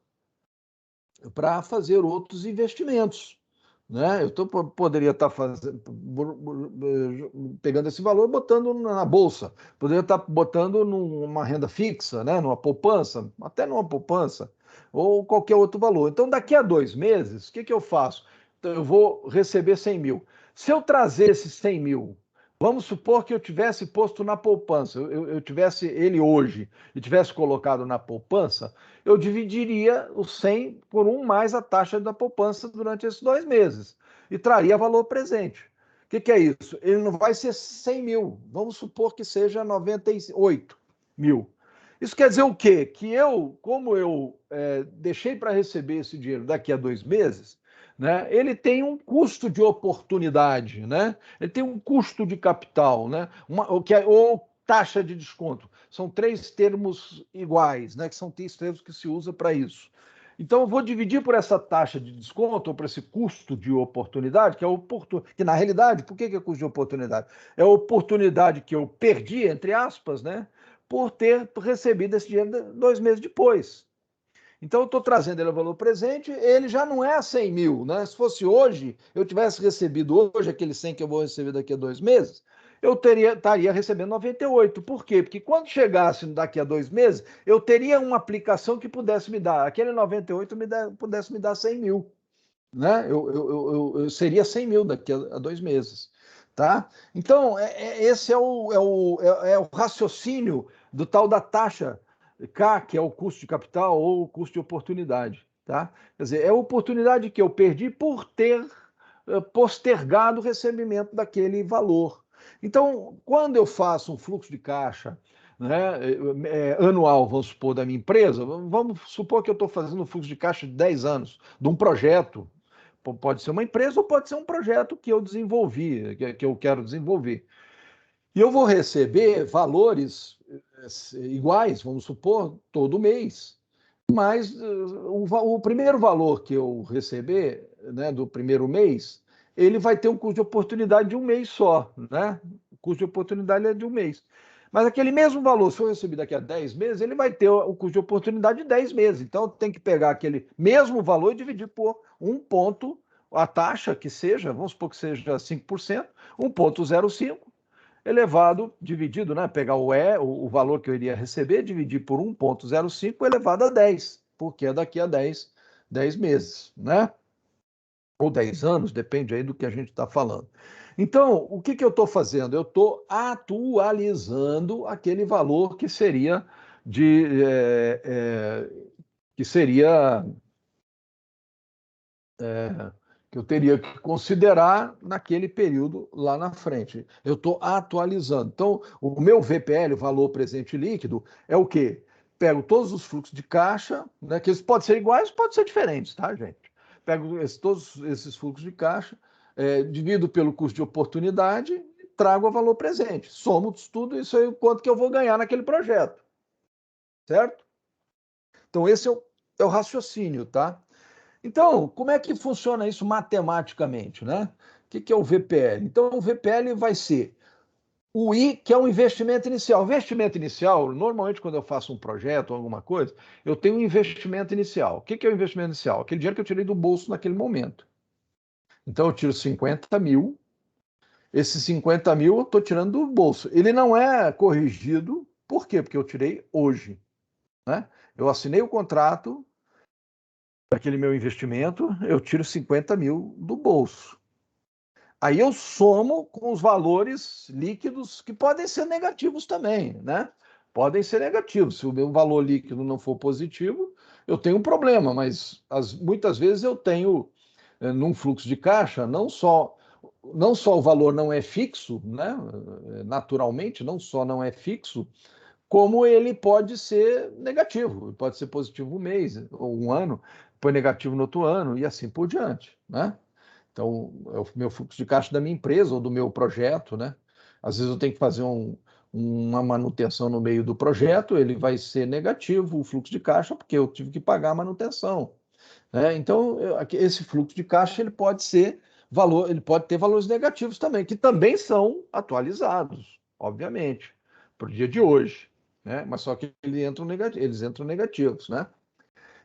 para fazer outros investimentos. Né? Poderia estar pegando esse valor, botando na bolsa, poderia estar botando numa renda fixa, né? Numa poupança, até numa poupança, ou qualquer outro valor. Então, daqui a 2 meses, o que eu faço? Então, eu vou receber 100 mil. Se eu trazer esses 100 mil Vamos supor que eu tivesse posto na poupança, eu tivesse ele hoje e tivesse colocado na poupança, eu dividiria o 100 por 1 mais a taxa da poupança durante esses 2 meses e traria valor presente. O que é isso? Ele não vai ser 100 mil, vamos supor que seja 98 mil. Isso quer dizer o quê? Que eu, como eu deixei para receber esse dinheiro daqui a 2 meses, né, ele tem um custo de oportunidade, né? Ele tem um custo de capital, né? Ou taxa de desconto. São 3 termos iguais, né? Que são 3 termos que se usa para isso. Então, eu vou dividir por essa taxa de desconto, ou por esse custo de oportunidade, que na realidade, por que é custo de oportunidade? É a oportunidade que eu perdi, entre aspas, né? Por ter recebido esse dinheiro 2 meses depois. Então, eu estou trazendo ele ao valor presente, ele já não é 100 mil, né? Se fosse hoje, eu tivesse recebido hoje aquele 100 que eu vou receber daqui a 2 meses, eu estaria recebendo 98. Por quê? Porque quando chegasse daqui a 2 meses, eu teria uma aplicação que pudesse me dar, aquele 98 pudesse me dar 100 mil, né? Eu seria 100 mil daqui a 2 meses, tá? Então, esse é o raciocínio do tal da taxa K, que é o custo de capital ou o custo de oportunidade, tá? Quer dizer, é a oportunidade que eu perdi por ter postergado o recebimento daquele valor. Então, quando eu faço um fluxo de caixa, né, anual, vamos supor, da minha empresa, vamos supor que eu estou fazendo um fluxo de caixa de 10 anos, de um projeto, pode ser uma empresa ou pode ser um projeto que eu desenvolvi, que eu quero desenvolver. E eu vou receber valores iguais, vamos supor, todo mês. Mas o primeiro valor que eu receber, né, do primeiro mês, ele vai ter um custo de oportunidade de um mês só, né? O custo de oportunidade é de um mês. Mas aquele mesmo valor, se eu receber daqui a 10 meses, ele vai ter o custo de oportunidade de 10 meses. Então, tem que pegar aquele mesmo valor e dividir por um ponto, a taxa que seja, vamos supor que seja 5%, 1,05 elevado, dividido, né? Pegar o valor que eu iria receber, dividir por 1,05 elevado a 10, porque é daqui a 10 meses, né? Ou 10 anos, depende aí do que a gente está falando. Então, o que eu estou fazendo? Eu estou atualizando aquele valor que seria de que seria que eu teria que considerar naquele período lá na frente. Eu estou atualizando. Então, o meu VPL, o valor presente líquido, é o quê? Pego todos os fluxos de caixa, né, que eles podem ser iguais, podem ser diferentes, tá, gente? Pego todos esses fluxos de caixa, divido pelo custo de oportunidade e trago o valor presente. Somo tudo isso aí, o quanto que eu vou ganhar naquele projeto, certo? Então, esse é o raciocínio, tá? Então, como é que funciona isso matematicamente, né? O que é o VPL? Então, o VPL vai ser o I, que é um investimento inicial. O investimento inicial, normalmente, quando eu faço um projeto ou alguma coisa, eu tenho um investimento inicial. O que é o investimento inicial? Aquele dinheiro que eu tirei do bolso naquele momento. Então, eu tiro 50 mil. Esses 50 mil eu estou tirando do bolso. Ele não é corrigido. Por quê? Porque eu tirei hoje, né? Eu assinei o contrato daquele meu investimento, eu tiro 50 mil do bolso. Aí eu somo com os valores líquidos, que podem ser negativos também, né? Podem ser negativos. Se o meu valor líquido não for positivo, eu tenho um problema, mas muitas vezes eu tenho, num fluxo de caixa, não só o valor não é fixo, né? Naturalmente, não só não é fixo, como ele pode ser negativo, pode ser positivo um mês ou um ano, depois negativo no outro ano e assim por diante, né? Então, é o meu fluxo de caixa da minha empresa ou do meu projeto, né? Às vezes eu tenho que fazer uma manutenção no meio do projeto, ele vai ser negativo o fluxo de caixa porque eu tive que pagar a manutenção, né? Então, esse fluxo de caixa ele pode ter valores negativos também, que também são atualizados, obviamente, para o dia de hoje, né? Mas só que eles entram negativos, né?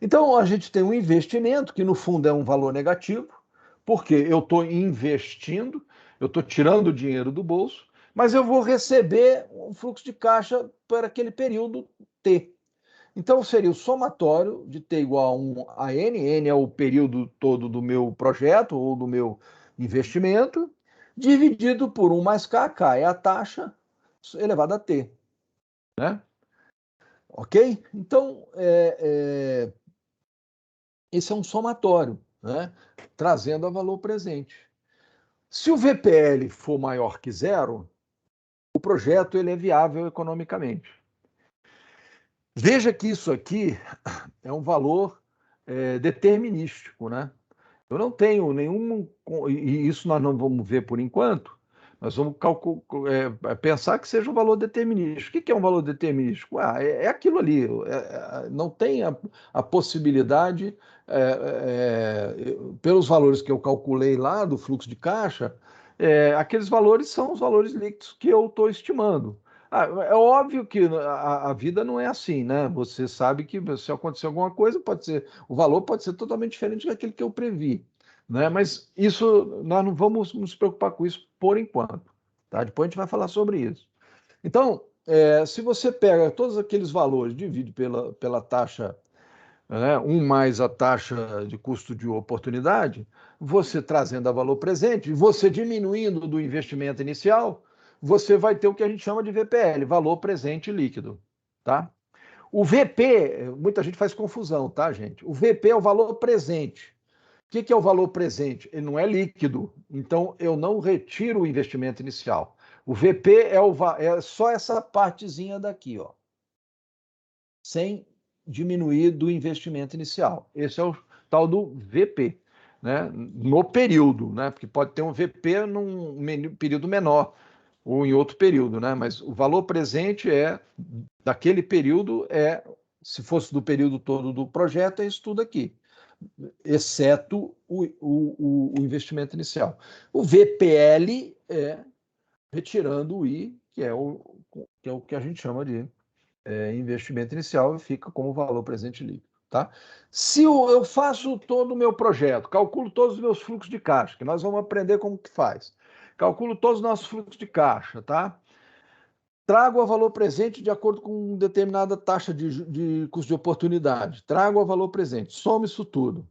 Então, a gente tem um investimento que, no fundo, é um valor negativo, porque eu estou investindo, eu estou tirando o dinheiro do bolso, mas eu vou receber um fluxo de caixa para aquele período T. Então, seria o somatório de T igual a N, N é o período todo do meu projeto ou do meu investimento, dividido por 1 mais K, K é a taxa elevado a T, né? Ok? Então, esse é um somatório, né? Trazendo a valor presente. Se o VPL for maior que zero, o projeto ele é viável economicamente. Veja que isso aqui é um valor determinístico, né? Eu não tenho nenhum, e isso nós não vamos ver por enquanto, nós vamos pensar que seja um valor determinístico. O que é um valor determinístico? É aquilo ali, não tem a possibilidade, pelos valores que eu calculei lá do fluxo de caixa, aqueles valores são os valores líquidos que eu estou estimando. É óbvio que a vida não é assim, né? Você sabe que se acontecer alguma coisa, o valor pode ser totalmente diferente daquele que eu previ, né? Mas isso nós não vamos nos preocupar com isso por enquanto, tá? Depois a gente vai falar sobre isso. Então, se você pega todos aqueles valores, divide pela taxa, né, 1 mais a taxa de custo de oportunidade, você trazendo a valor presente, e você diminuindo do investimento inicial, você vai ter o que a gente chama de VPL, valor presente líquido, tá? O VP, muita gente faz confusão, tá, gente? O VP é o valor presente. O que é o valor presente? Ele não é líquido, então eu não retiro o investimento inicial. O VP é só essa partezinha daqui, ó, sem diminuir do investimento inicial. Esse é o tal do VP, né? No período, né? Porque pode ter um VP num período menor ou em outro período, né? Mas o valor presente daquele período, se fosse do período todo do projeto, é isso tudo aqui, exceto o investimento inicial. O VPL é retirando o I, que é o que a gente chama de investimento inicial, e fica como valor presente líquido. Tá? Se eu faço todo o meu projeto, calculo todos os meus fluxos de caixa, que nós vamos aprender como que faz. Calculo todos os nossos fluxos de caixa, tá? Trago a valor presente de acordo com determinada taxa de custo de oportunidade. Trago a valor presente, somo isso tudo.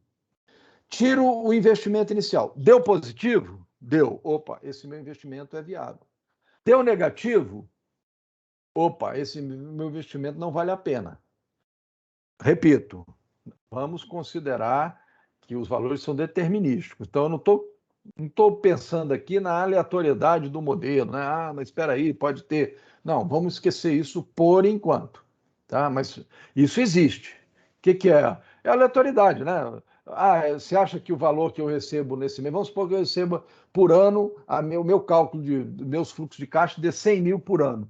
Tiro o investimento inicial. Deu positivo? Deu. Opa, esse meu investimento é viável. Deu negativo? Opa, esse meu investimento não vale a pena. Repito, vamos considerar que os valores são determinísticos. Então, eu não estou pensando aqui na aleatoriedade do modelo, né? Mas espera aí, pode ter. Não, vamos esquecer isso por enquanto, tá? Mas isso existe. O que é? É aleatoriedade, né? Você acha que o valor que eu recebo nesse mês, vamos supor que eu receba por ano, o meu cálculo de meus fluxos de caixa de 100 mil por ano.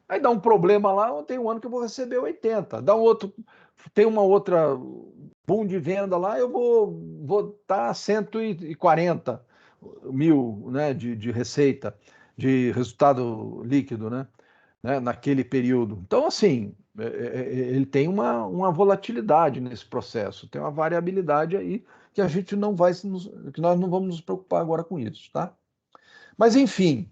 Aí dá um problema lá, tem um ano que eu vou receber 80. Tem uma outra boom de venda lá, eu vou estar 140 mil, né, de receita, de resultado líquido, né, naquele período. Então, assim, ele tem uma volatilidade nesse processo, tem uma variabilidade aí que a gente não vai, que nós não vamos nos preocupar agora com isso, tá? Mas, enfim,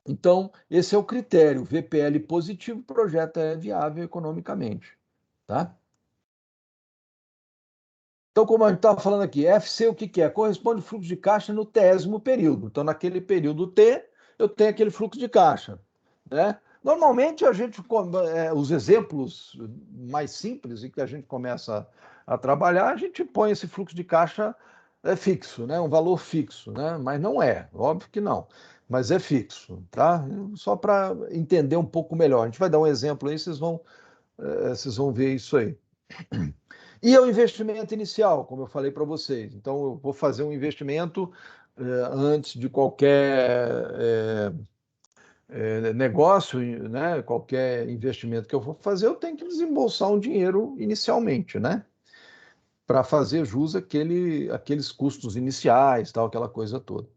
então, esse é o critério. VPL positivo, o projeto é viável economicamente, tá? Então, como a gente estava falando aqui, FC o que é? Corresponde ao fluxo de caixa no 10º período. Então, naquele período T, eu tenho aquele fluxo de caixa, né? Normalmente, os exemplos mais simples em que a gente começa a trabalhar, a gente põe esse fluxo de caixa fixo, né? Um valor fixo, né? Mas não é, óbvio que não, mas é fixo, tá? Só para entender um pouco melhor. A gente vai dar um exemplo aí, vocês vão ver isso aí. E o investimento inicial, como eu falei para vocês. Então, eu vou fazer um investimento antes de qualquer negócio, né? Qualquer investimento que eu for fazer, eu tenho que desembolsar um dinheiro inicialmente, né? Para fazer jus àqueles custos iniciais, tal, aquela coisa toda.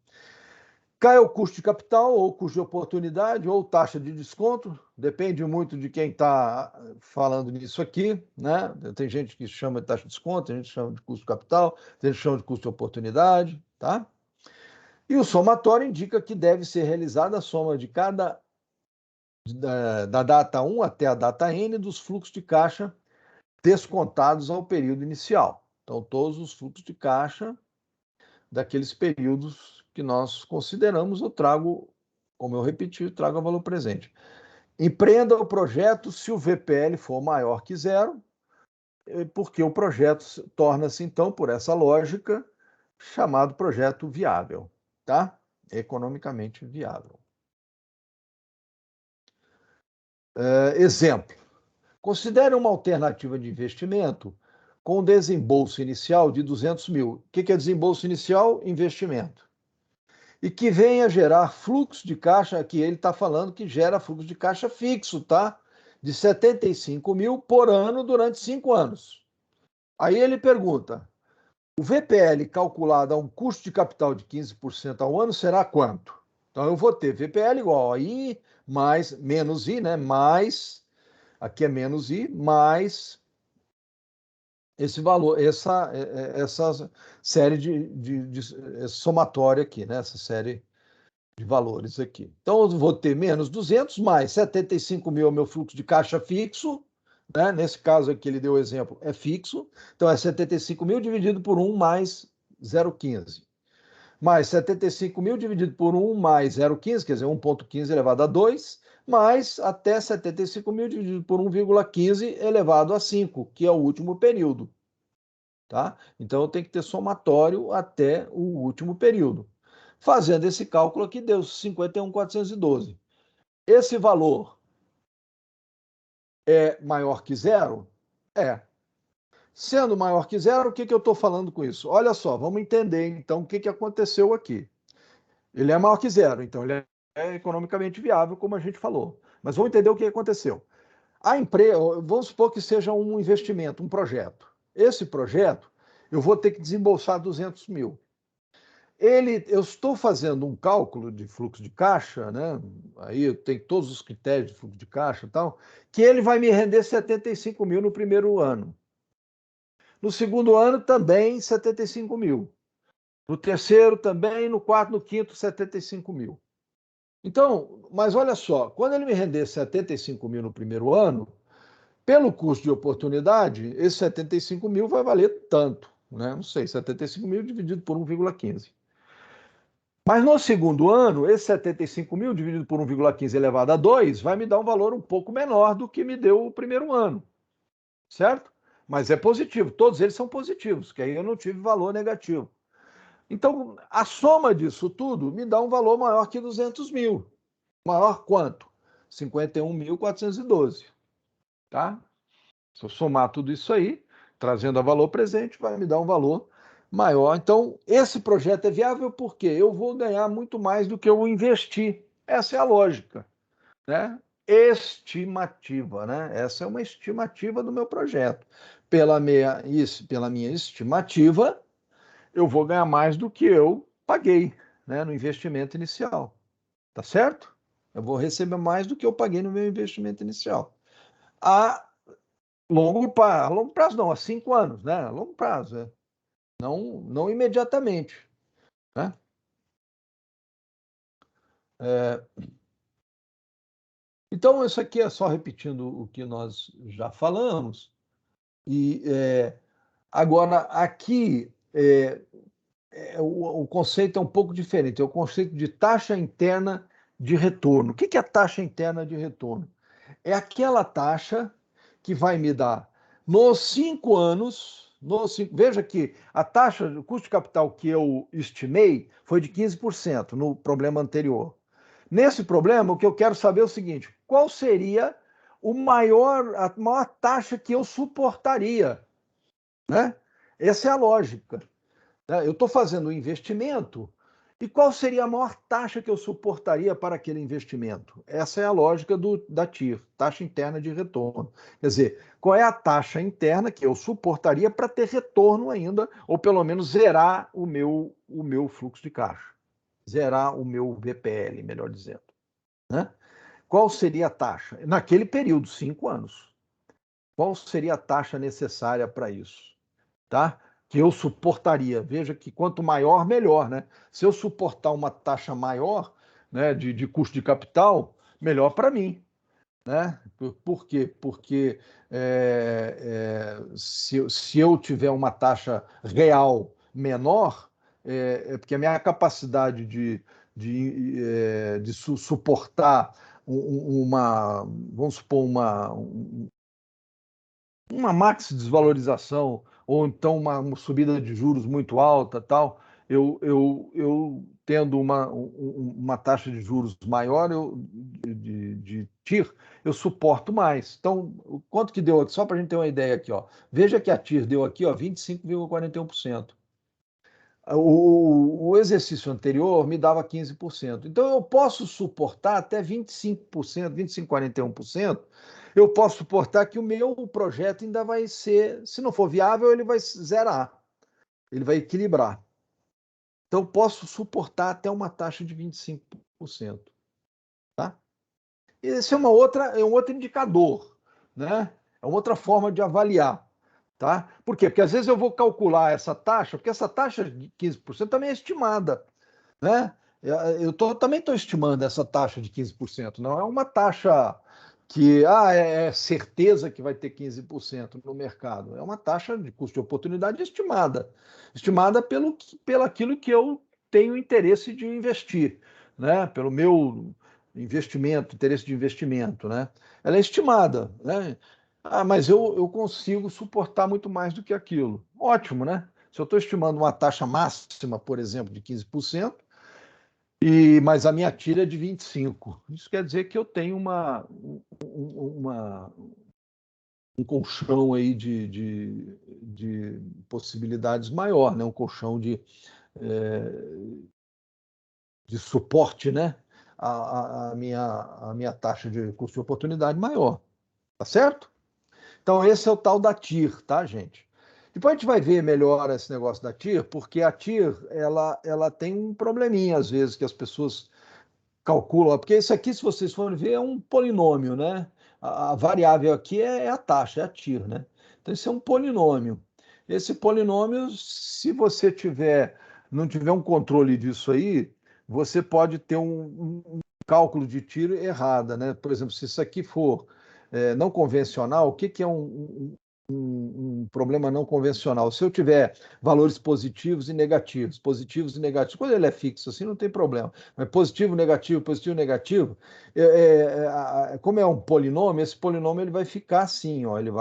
Cai o custo de capital, ou custo de oportunidade, ou taxa de desconto, depende muito de quem está falando nisso aqui, né? Tem gente que chama de taxa de desconto, tem gente que chama de custo de capital, tem gente que chama de custo de oportunidade, tá? E o somatório indica que deve ser realizada a soma de da data 1 até a data N dos fluxos de caixa descontados ao período inicial. Então, todos os fluxos de caixa daqueles períodos que nós consideramos, eu trago, como eu repeti, eu trago a valor presente. Empreenda o projeto se o VPL for maior que zero, porque o projeto torna-se, então, por essa lógica, chamado projeto viável, tá? Economicamente viável. Exemplo. Considere uma alternativa de investimento com desembolso inicial de 200 mil. O que é desembolso inicial? Investimento. E que venha gerar fluxo de caixa, aqui ele está falando que gera fluxo de caixa fixo, tá? De 75 mil por ano durante 5 anos. Aí ele pergunta, o VPL calculado a um custo de capital de 15% ao ano será quanto? Então eu vou ter VPL igual a I mais, menos I, né? Mais, aqui é menos I, mais esse valor, essa série de somatória aqui, né? Essa série de valores aqui. Então, eu vou ter menos 200 mais 75 mil é o meu fluxo de caixa fixo, né? Nesse caso aqui, ele deu o exemplo, é fixo. Então, é 75 mil dividido por 1 mais 0,15. Mais 75 mil dividido por 1 mais 0,15, quer dizer, 1,15 elevado a 2, mais até 75 mil dividido por 1,15 elevado a 5, que é o último período. Tá? Então, eu tenho que ter somatório até o último período. Fazendo esse cálculo aqui, deu 51.412. Esse valor é maior que zero? É. Sendo maior que zero, o que eu estou falando com isso? Olha só, vamos entender então o que aconteceu aqui. Ele é maior que zero, então ele é economicamente viável, como a gente falou. Mas vamos entender o que aconteceu. A empresa, vamos supor que seja um investimento, um projeto. Esse projeto, eu vou ter que desembolsar 200 mil. Eu estou fazendo um cálculo de fluxo de caixa, né? Aí eu tenho todos os critérios de fluxo de caixa e tal, que ele vai me render 75 mil no primeiro ano. No segundo ano, também 75 mil. No terceiro, também. No quarto, no quinto, 75 mil. Então, mas olha só, quando ele me render 75 mil no primeiro ano, pelo custo de oportunidade, esse 75 mil vai valer tanto, né? Não sei, 75 mil dividido por 1,15. Mas no segundo ano, esse 75 mil dividido por 1,15 elevado a 2 vai me dar um valor um pouco menor do que me deu o primeiro ano, certo? Mas é positivo, todos eles são positivos, que aí eu não tive valor negativo. Então, a soma disso tudo me dá um valor maior que 200 mil. Maior quanto? 51.412, tá? Se eu somar tudo isso aí, trazendo a valor presente, vai me dar um valor maior. Então, esse projeto é viável porque eu vou ganhar muito mais do que eu investi. Essa é a lógica, né? Estimativa, né? Essa é uma estimativa do meu projeto. Pela minha estimativa, eu vou ganhar mais do que eu paguei, né, no investimento inicial. Tá certo? Eu vou receber mais do que eu paguei no meu investimento inicial. A longo prazo não, há 5 anos, né? A longo prazo, não imediatamente, né? É, então, isso aqui é só repetindo o que nós já falamos. E agora, aqui, o conceito é um pouco diferente. É o conceito de taxa interna de retorno. O que é a taxa interna de retorno? É aquela taxa que vai me dar nos 5 anos. Veja que a taxa, o custo de capital que eu estimei foi de 15% no problema anterior. Nesse problema, o que eu quero saber é o seguinte: qual seria a maior taxa que eu suportaria? Né? Essa é a lógica. Eu estou fazendo um investimento e qual seria a maior taxa que eu suportaria para aquele investimento? Essa é a lógica da TIR, taxa interna de retorno. Quer dizer, qual é a taxa interna que eu suportaria para ter retorno ainda, ou pelo menos zerar o meu fluxo de caixa, zerar o meu VPL, melhor dizendo. Né? Qual seria a taxa? Naquele período, 5 anos. Qual seria a taxa necessária para isso? Tá? Que eu suportaria. Veja que quanto maior, melhor, né? Se eu suportar uma taxa maior, né, de custo de capital, melhor para mim, né? Por quê? Porque se eu tiver uma taxa real menor, porque a minha capacidade de suportar vamos supor, uma max desvalorização, ou então uma subida de juros muito alta, tal, eu tendo uma taxa de juros maior de TIR, eu suporto mais. Então, quanto que deu aqui? Só para a gente ter uma ideia aqui, ó. Veja que a TIR deu aqui, ó, 25,41%. O exercício anterior me dava 15%. Então, eu posso suportar até 25%, 25,41%. Eu posso suportar que o meu projeto ainda vai ser, se não for viável, ele vai zerar, ele vai equilibrar. Então, eu posso suportar até uma taxa de 25%. Tá? Esse é um outro indicador, né? É uma outra forma de avaliar. Tá? Por quê? Porque às vezes eu vou calcular essa taxa, porque essa taxa de 15% também é estimada. Né? Também estou estimando essa taxa de 15%. Não é uma taxa que é certeza que vai ter 15% no mercado. É uma taxa de custo de oportunidade estimada. Estimada pelo aquilo que eu tenho interesse de investir, né? Pelo meu investimento, interesse de investimento. Né? Ela é estimada. Né? Mas eu consigo suportar muito mais do que aquilo. Ótimo, né? Se eu estou estimando uma taxa máxima, por exemplo, de 15%, mas a minha tira é de 25%. Isso quer dizer que eu tenho um colchão aí de possibilidades maior, né? Um colchão de suporte, né? A minha taxa de custo de oportunidade maior. Tá certo? Então, esse é o tal da TIR, tá, gente? Depois a gente vai ver melhor esse negócio da TIR, porque a TIR ela tem um probleminha, às vezes, que as pessoas calculam, porque isso aqui, se vocês forem ver, é um polinômio, né? A variável aqui é a taxa, é a TIR, né? Então, isso é um polinômio. Esse polinômio, se você não tiver um controle disso aí, você pode ter um cálculo de TIR errada, né? Por exemplo, se isso aqui for não convencional, o que é um problema não convencional? Se eu tiver valores positivos e negativos, quando ele é fixo assim, não tem problema. Mas positivo, negativo, como é um polinômio, esse polinômio ele vai ficar assim, ó, ele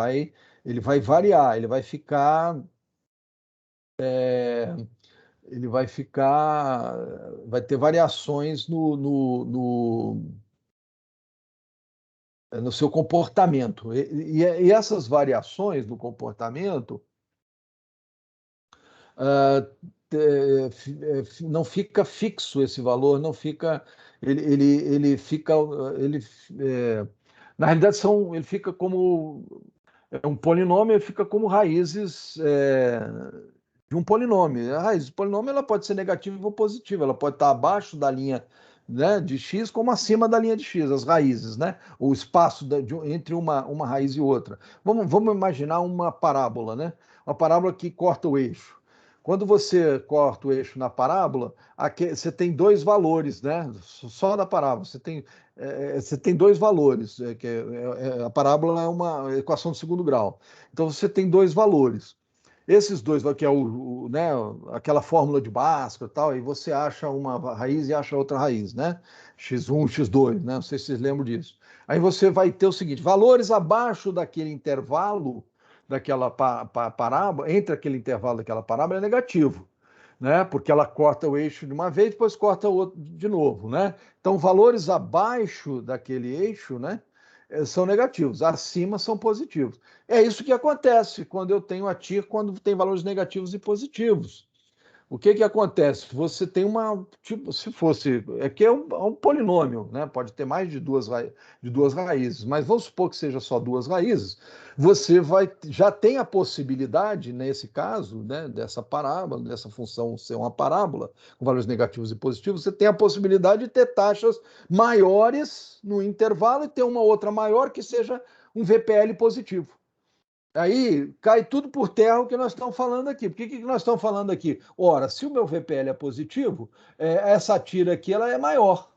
vai variar, vai ter variações no seu comportamento. E essas variações no comportamento não fica fixo esse valor, não fica. Ele fica. Ele, na realidade, ele fica como. É um polinômio, ele fica como raízes de um polinômio. A raiz do polinômio ela pode ser negativa ou positiva, ela pode estar abaixo da linha, né, de x como acima da linha de x, as raízes, né? O espaço entre uma raiz e outra. Vamos imaginar uma parábola, né? Uma parábola que corta o eixo. Quando você corta o eixo na parábola, você tem dois valores, né? Só da parábola. Você tem dois valores. A parábola é uma equação de segundo grau. Então você tem dois valores. Esses dois, que é né, aquela fórmula de Bhaskara e tal, e você acha uma raiz e acha outra raiz, né? X1, X2, né? Não sei se vocês lembram disso. Aí você vai ter o seguinte: valores abaixo daquele intervalo daquela parábola, entre aquele intervalo daquela parábola é negativo, né? Porque ela corta o eixo de uma vez, depois corta o outro de novo, né? Então, valores abaixo daquele eixo, né? São negativos, acima são positivos. É isso que acontece quando eu tenho a TIR, quando tem valores negativos e positivos. O que acontece? Você tem tipo, se fosse, é um polinômio, né? Pode ter mais de duas raízes, mas vamos supor que seja só duas raízes. Você já tem a possibilidade, nesse caso, né, dessa parábola, dessa função ser uma parábola com valores negativos e positivos, você tem a possibilidade de ter taxas maiores no intervalo e ter uma outra maior que seja um VPL positivo. Aí cai tudo por terra o que nós estamos falando aqui. Por que nós estamos falando aqui? Ora, se o meu VPL é positivo, essa tira aqui ela é maior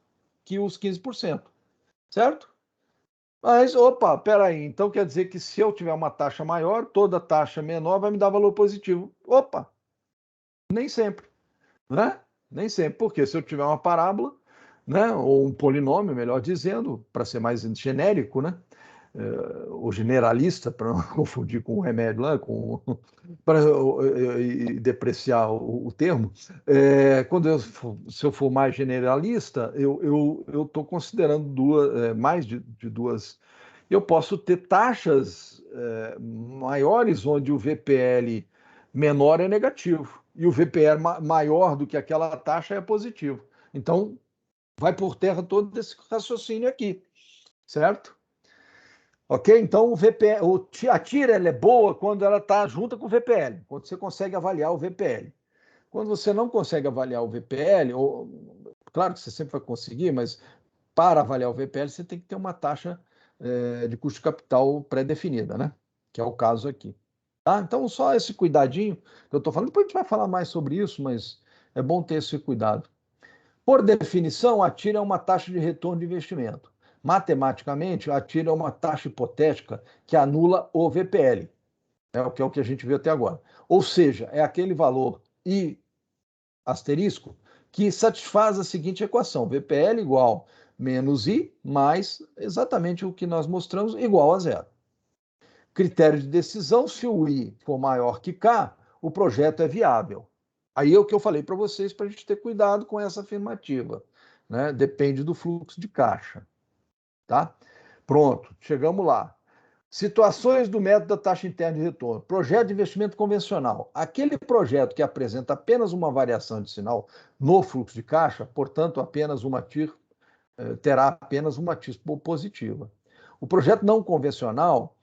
que os 15%, certo? Mas, opa, peraí, então quer dizer que se eu tiver uma taxa maior, toda taxa menor vai me dar valor positivo. Opa, nem sempre. né? Nem sempre, porque se eu tiver uma parábola, né, ou um polinômio, melhor dizendo, para ser mais genérico, né, ou generalista, para não confundir com o remédio lá, para depreciar o termo, se eu for mais generalista, eu estou considerando mais de duas. Eu posso ter taxas maiores onde o VPL menor é negativo e o VPL maior do que aquela taxa é positivo. Então, vai por terra todo esse raciocínio aqui, certo? Ok? Então, a tira ela é boa quando ela está junta com o VPL, quando você consegue avaliar o VPL. Quando você não consegue avaliar o VPL, claro que você sempre vai conseguir, mas para avaliar o VPL você tem que ter uma taxa de custo de capital pré-definida, né? Que é o caso aqui. Tá? Então, só esse cuidadinho que eu estou falando, depois a gente vai falar mais sobre isso, mas é bom ter esse cuidado. Por definição, a TIR é uma taxa de retorno de investimento. Matematicamente, a TIR é uma taxa hipotética que anula o VPL, que é o que a gente viu até agora. Ou seja, é aquele valor I asterisco que satisfaz a seguinte equação: VPL igual menos I mais exatamente o que nós mostramos, igual a zero. Critério de decisão: se o I for maior que K, o projeto é viável. Aí é o que eu falei para vocês, para a gente ter cuidado com essa afirmativa, né? Depende do fluxo de caixa, tá? Pronto, chegamos lá. Situações do método da taxa interna de retorno. Projeto de investimento convencional. Aquele projeto que apresenta apenas uma variação de sinal no fluxo de caixa, portanto, apenas uma TIR, terá apenas uma TIR positiva. O projeto não convencional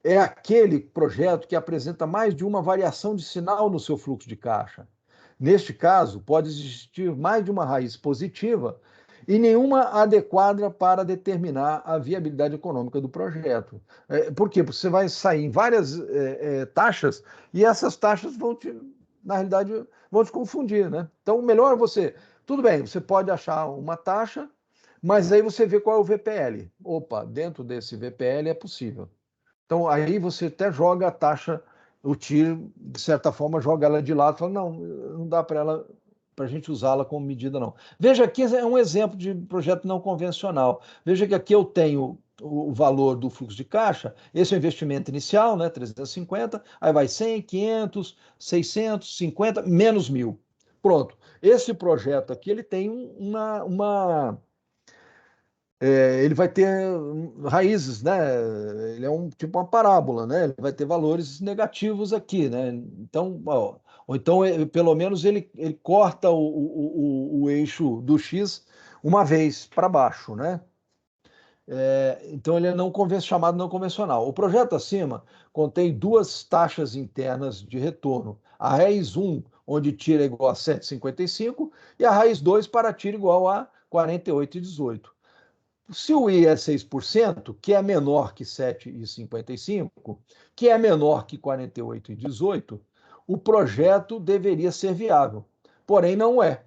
é aquele projeto que apresenta mais de uma variação de sinal no seu fluxo de caixa. Neste caso, pode existir mais de uma raiz positiva e nenhuma adequada para determinar a viabilidade econômica do projeto. Por quê? Porque você vai sair em várias taxas e essas taxas na realidade, vão te confundir, né? Então, o melhor é tudo bem, você pode achar uma taxa, mas aí você vê qual é o VPL. Opa, dentro desse VPL é possível. Então, aí você até joga a taxa, o TIR, de certa forma, joga ela de lado, fala, não dá para a gente usá-la como medida, não. Veja aqui, é um exemplo de projeto não convencional. Veja que aqui eu tenho o valor do fluxo de caixa, esse é o investimento inicial, né, 350, aí vai 100, 500, 650, menos 1.000. Pronto. Esse projeto aqui, ele tem ele vai ter raízes, né? Ele é tipo uma parábola, né? Ele vai ter valores negativos aqui, né? Então, ou então, pelo menos ele corta o eixo do X uma vez para baixo, né? Então ele é chamado não convencional. O projeto acima contém duas taxas internas de retorno. A raiz 1, onde tira igual a 7,55, e a raiz 2 para tira igual a 48,18. Se o I é 6%, que é menor que 7,55, que é menor que 48,18, o projeto deveria ser viável. Porém, não é.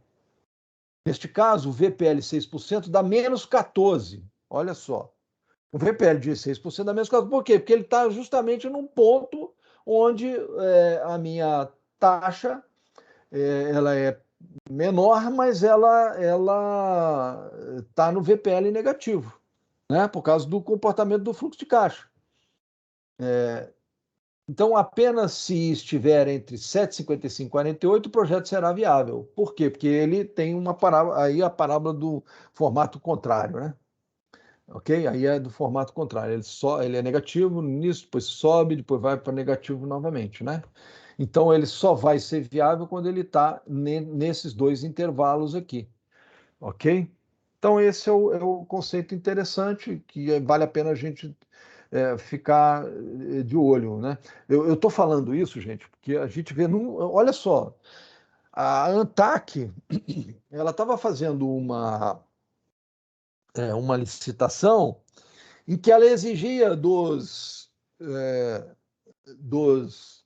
Neste caso, o VPL 6% dá menos 14. Olha só. O VPL de 6% dá menos 14. Por quê? Porque ele está justamente num ponto onde a minha taxa ela é menor, mas ela está no VPL negativo, né? Por causa do comportamento do fluxo de caixa. Então, apenas se estiver entre 7,55 e 48, o projeto será viável. Por quê? Porque ele tem uma parábola, aí a parábola do formato contrário, né? Ok? Aí é do formato contrário. Ele é negativo no início, depois sobe, depois vai para negativo novamente, né? Então, ele só vai ser viável quando ele está nesses dois intervalos aqui. Ok? Então, esse é o conceito interessante que vale a pena a gente ficar de olho, né? Eu estou falando isso, gente, porque a gente vê, olha só, a ANTAC, ela estava fazendo uma licitação em que ela exigia dos, dos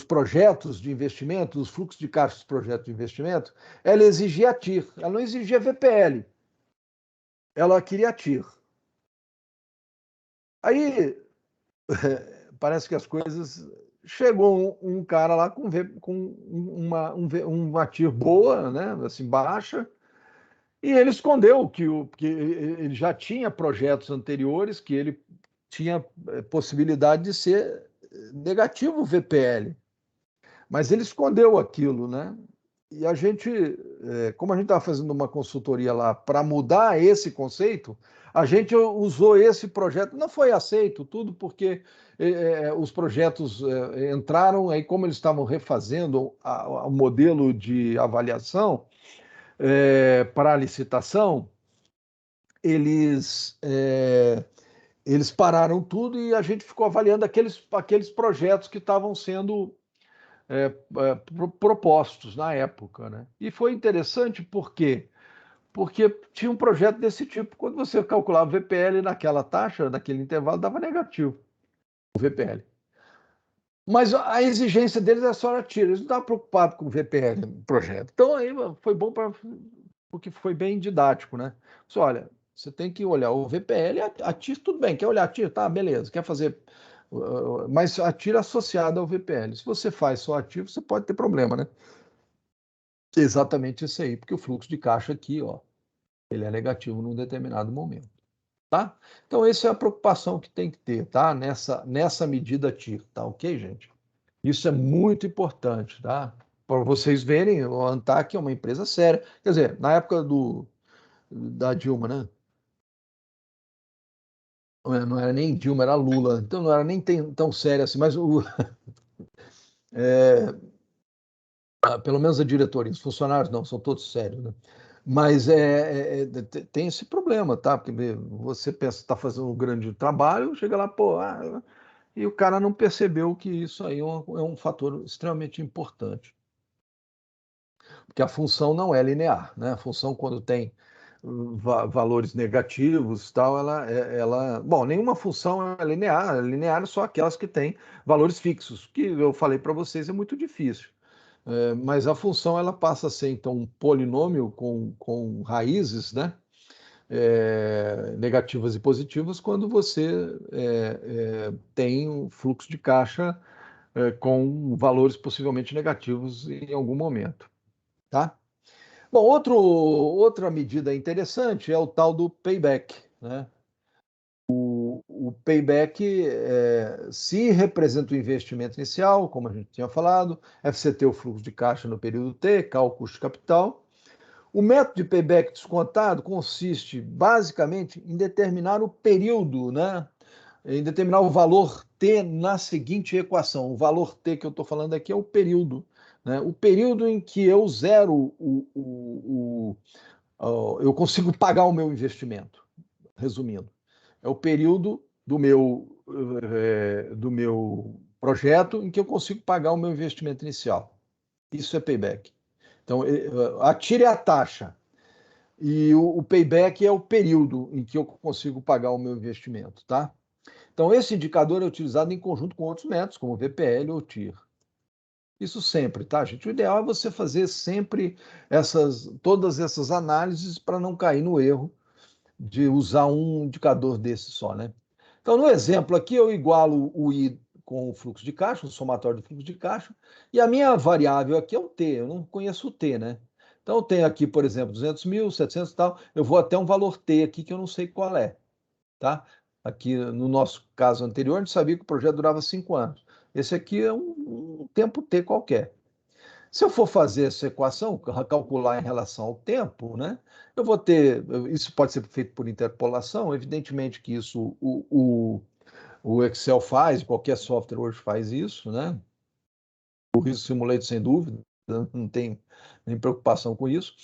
projetos de investimento, dos fluxos de caixa dos projetos de investimento, ela exigia TIR, ela não exigia VPL, ela queria TIR. Aí parece que as coisas chegou um cara lá com uma TIR boa, né, assim, baixa, e ele escondeu que ele já tinha projetos anteriores, que ele tinha possibilidade de ser negativo VPL, mas ele escondeu aquilo, né? E a gente, como a gente estava fazendo uma consultoria lá para mudar esse conceito, a gente usou esse projeto. Não foi aceito tudo porque os projetos entraram, aí como eles estavam refazendo o modelo de avaliação para a licitação, eles, eles pararam tudo e a gente ficou avaliando aqueles projetos que estavam sendo propostos na época, né? E foi interessante porque tinha um projeto desse tipo. Quando você calculava o VPL naquela taxa, naquele intervalo, dava negativo o VPL. Mas a exigência deles é só a tira. Eles não estavam preocupados com o VPL no projeto. Então aí foi bom porque foi bem didático, né? Só, olha, você tem que olhar o VPL, a TIR, tudo bem, quer olhar a TIR? Tá, beleza, quer fazer. Mas a TIR associada ao VPL. Se você faz só a TIR, você pode ter problema, né? Exatamente isso aí, porque o fluxo de caixa aqui, ó, ele é negativo num determinado momento, tá? Então, essa é a preocupação que tem que ter, tá? Nessa medida TIR, tá ok, gente? Isso é muito importante, tá? Para vocês verem, o ANTAC é uma empresa séria. Quer dizer, na época da Dilma, né? Não era nem Dilma, era Lula. Então, não era nem tão séria assim, mas pelo menos a diretoria, os funcionários não, são todos sérios, né? Mas tem esse problema, tá? Porque você pensa que está fazendo um grande trabalho, chega lá, pô, e o cara não percebeu que isso aí é um fator extremamente importante. Porque a função não é linear, né? A função, quando tem valores negativos, tal, bom, nenhuma função é linear. Linear é só aquelas que têm valores fixos, que eu falei para vocês é muito difícil. Mas a função ela passa a ser então um polinômio com raízes, né? Negativas e positivas quando você tem um fluxo de caixa com valores possivelmente negativos em algum momento, tá? Bom, outra medida interessante é o tal do payback, né? O payback se representa o investimento inicial, como a gente tinha falado, FCT o fluxo de caixa no período T, K o custo de capital. O método de payback descontado consiste basicamente em determinar o período, né? Em determinar o valor T na seguinte equação. O valor T que eu estou falando aqui é o período, né? O período em que eu zero eu consigo pagar o meu investimento, resumindo. É o período do meu projeto em que eu consigo pagar o meu investimento inicial. Isso é payback. Então, atire a taxa. E o payback é o período em que eu consigo pagar o meu investimento, tá? Então, esse indicador é utilizado em conjunto com outros métodos, como VPL ou TIR. Isso sempre, tá, gente? O ideal é você fazer sempre todas essas análises para não cair no erro de usar um indicador desse só, né? Então, no exemplo aqui, eu igualo o I com o fluxo de caixa, o somatório do fluxo de caixa, e a minha variável aqui é o T, eu não conheço o T, né? Então, eu tenho aqui, por exemplo, 200 mil, 700 e tal, eu vou até um valor T aqui que eu não sei qual é, tá? Aqui, no nosso caso anterior, a gente sabia que o projeto durava 5 anos. Esse aqui é um tempo T qualquer. Se eu for fazer essa equação, calcular em relação ao tempo, né, eu vou ter. Isso pode ser feito por interpolação, evidentemente que isso o Excel faz, qualquer software hoje faz isso, né? O Risk Simulator, sem dúvida, não tem nem preocupação com isso.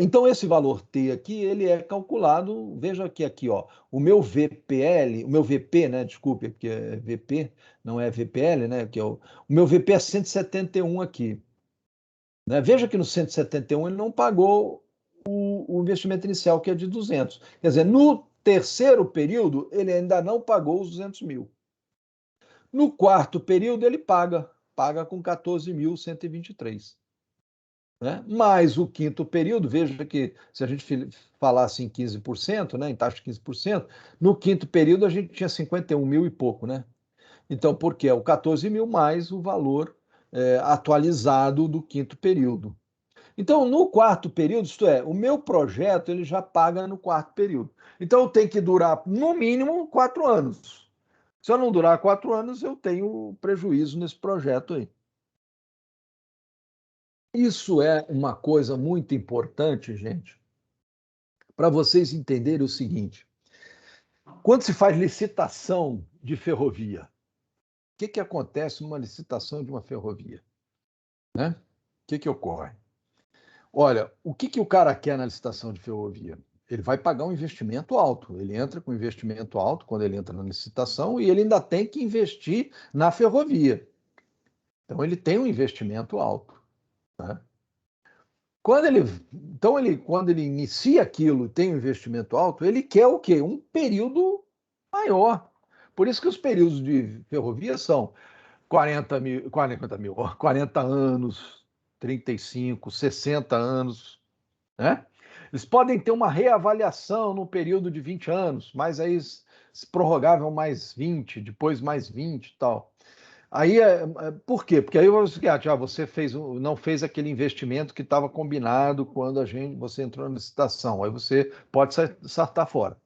Então, esse valor T aqui, ele é calculado, veja que aqui, ó, o meu VPL, o meu VP, né, desculpe, porque é VP, não é VPL, né, que é o meu VP é 171 aqui. Né? Veja que no 171 ele não pagou o investimento inicial, que é de 200. Quer dizer, no terceiro período, ele ainda não pagou os 200 mil. No quarto período, ele paga com 14.123. Né? Mais o quinto período, veja que se a gente falasse em 15%, né, em taxa de 15%, no quinto período a gente tinha 51 mil e pouco, né? Então, porque é o 14 mil mais o valor atualizado do quinto período. Então, no quarto período, isto é, o meu projeto ele já paga no quarto período. Então, tem que durar, no mínimo, 4 anos. Se eu não durar 4 anos, eu tenho prejuízo nesse projeto aí. Isso é uma coisa muito importante, gente, para vocês entenderem o seguinte: quando se faz licitação de ferrovia, o que acontece numa licitação de uma ferrovia? Né? O que ocorre? Olha, o que o cara quer na licitação de ferrovia? Ele vai pagar um investimento alto. Ele entra com investimento alto quando ele entra na licitação e ele ainda tem que investir na ferrovia. Então, ele tem um investimento alto. Né? Quando ele inicia aquilo e tem um investimento alto, ele quer o quê? Um período maior. Por isso que os períodos de ferrovia são 40 anos, 35, 60 anos, né? Eles podem ter uma reavaliação no período de 20 anos, mas aí se prorrogável mais 20, depois mais 20 e tal. Aí, por quê? Porque aí você não fez aquele investimento que estava combinado quando você entrou na licitação. Aí você pode saltar fora.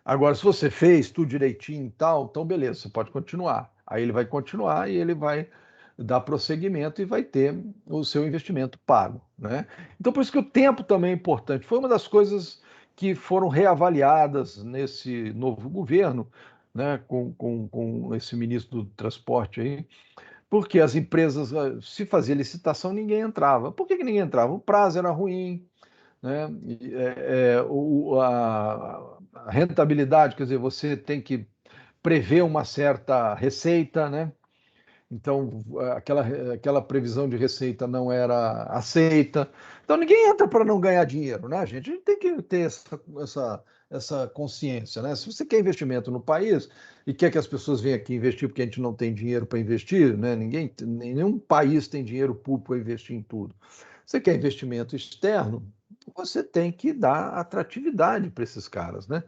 Agora, se você fez tudo direitinho e tal, então beleza, você pode continuar. Aí ele vai continuar e ele vai dar prosseguimento e vai ter o seu investimento pago, né? Então, por isso que o tempo também é importante. Foi uma das coisas que foram reavaliadas nesse novo governo, né, com esse ministro do transporte aí, porque as empresas, se fazia licitação, ninguém entrava. Por que ninguém entrava? O prazo era ruim, né? A rentabilidade, quer dizer, você tem que prever uma certa receita, né? Então, aquela previsão de receita não era aceita. Então, ninguém entra para não ganhar dinheiro, né, gente? A gente tem que ter essa consciência, né? Se você quer investimento no país e quer que as pessoas venham aqui investir porque a gente não tem dinheiro para investir, né? Nenhum país tem dinheiro público para investir em tudo. Você quer investimento externo, você tem que dar atratividade para esses caras, né?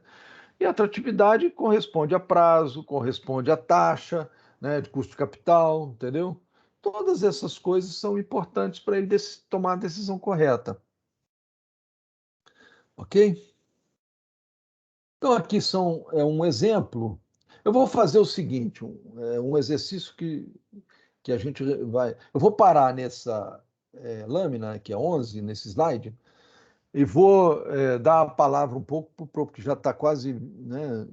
E a atratividade corresponde a prazo, corresponde a taxa, né, de custo de capital, entendeu? Todas essas coisas são importantes para ele tomar a decisão correta. Ok? Então, aqui um exemplo. Eu vou fazer o seguinte: um exercício que a gente vai. Eu vou parar nessa lâmina, que é 11, nesse slide, e vou dar a palavra um pouco para o que já está quase, né,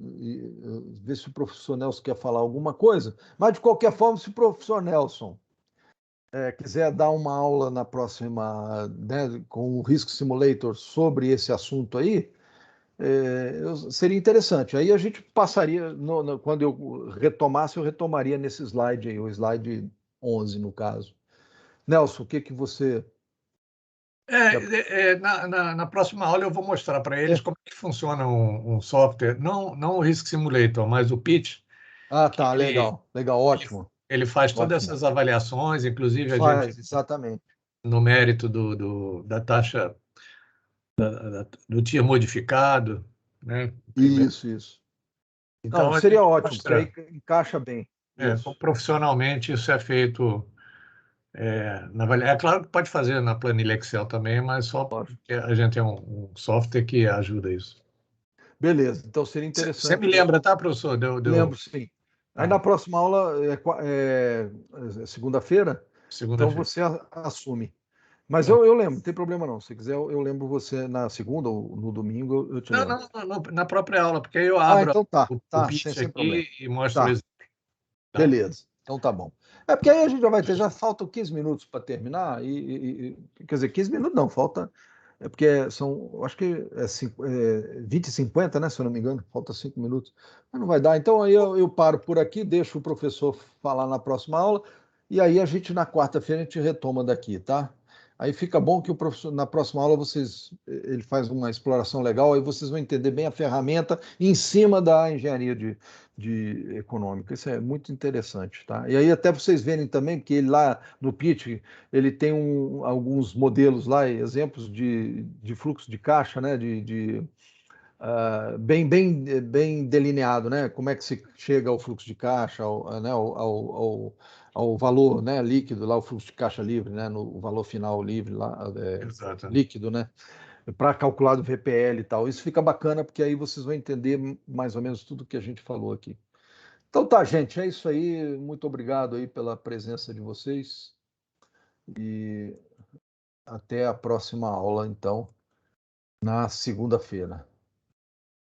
ver se o professor Nelson quer falar alguma coisa, mas de qualquer forma, se o professor Nelson quiser dar uma aula na próxima, né, com o Risk Simulator sobre esse assunto aí, seria interessante. Aí a gente passaria, quando eu retomasse, eu retomaria nesse slide aí, o slide 11, no caso. Nelson, o que você... Na próxima aula eu vou mostrar para eles como é que funciona um software, não o Risk Simulator, mas o Pitch. Ah, tá, legal, ótimo. Ele faz todas Ótimo. essas avaliações, inclusive a Faz, gente, exatamente. no mérito da taxa do TIR modificado, né? Isso. Então, Não, a seria gente ótimo, porque mostra, aí encaixa bem. Isso. profissionalmente isso é feito. É claro que pode fazer na planilha Excel também, mas só porque a gente tem um software que ajuda isso. Beleza, então seria Você me interessante. lembra, tá, professor? Lembro, sim. Aí na próxima aula é segunda-feira, então Segunda-feira. você assume. Mas eu lembro, não tem problema não. Se quiser, eu lembro você na segunda ou no domingo, eu te lembro. Não, na própria aula, porque aí eu Ah, abro então tá, o tá, pitch sem problema. aqui e mostro o Tá, exemplo. Tá? beleza. Então tá bom. É porque aí a gente já faltam 15 minutos para terminar, quer dizer, 15 minutos não, falta. É porque acho que 20 e 50, né? Se eu não me engano, falta 5 minutos. Mas não vai dar. Então aí eu paro por aqui, deixo o professor falar na próxima aula, e aí a gente, na quarta-feira, a gente retoma daqui, tá? Aí fica bom que o professor, na próxima aula, ele faz uma exploração legal, aí vocês vão entender bem a ferramenta em cima da engenharia de econômica. Isso é muito interessante, tá? E aí até vocês verem também que ele lá no pitch, ele tem alguns modelos lá, exemplos de fluxo de caixa, né? bem delineado, né? Como é que se chega ao fluxo de caixa, né? ao valor, né? Líquido, lá o fluxo de caixa livre, né? No valor final livre lá, Exato. líquido, né? Para calcular do VPL e tal. Isso fica bacana porque aí vocês vão entender mais ou menos tudo que a gente falou aqui. Então tá, gente, é isso aí. Muito obrigado aí pela presença de vocês e até a próxima aula, então, na segunda-feira.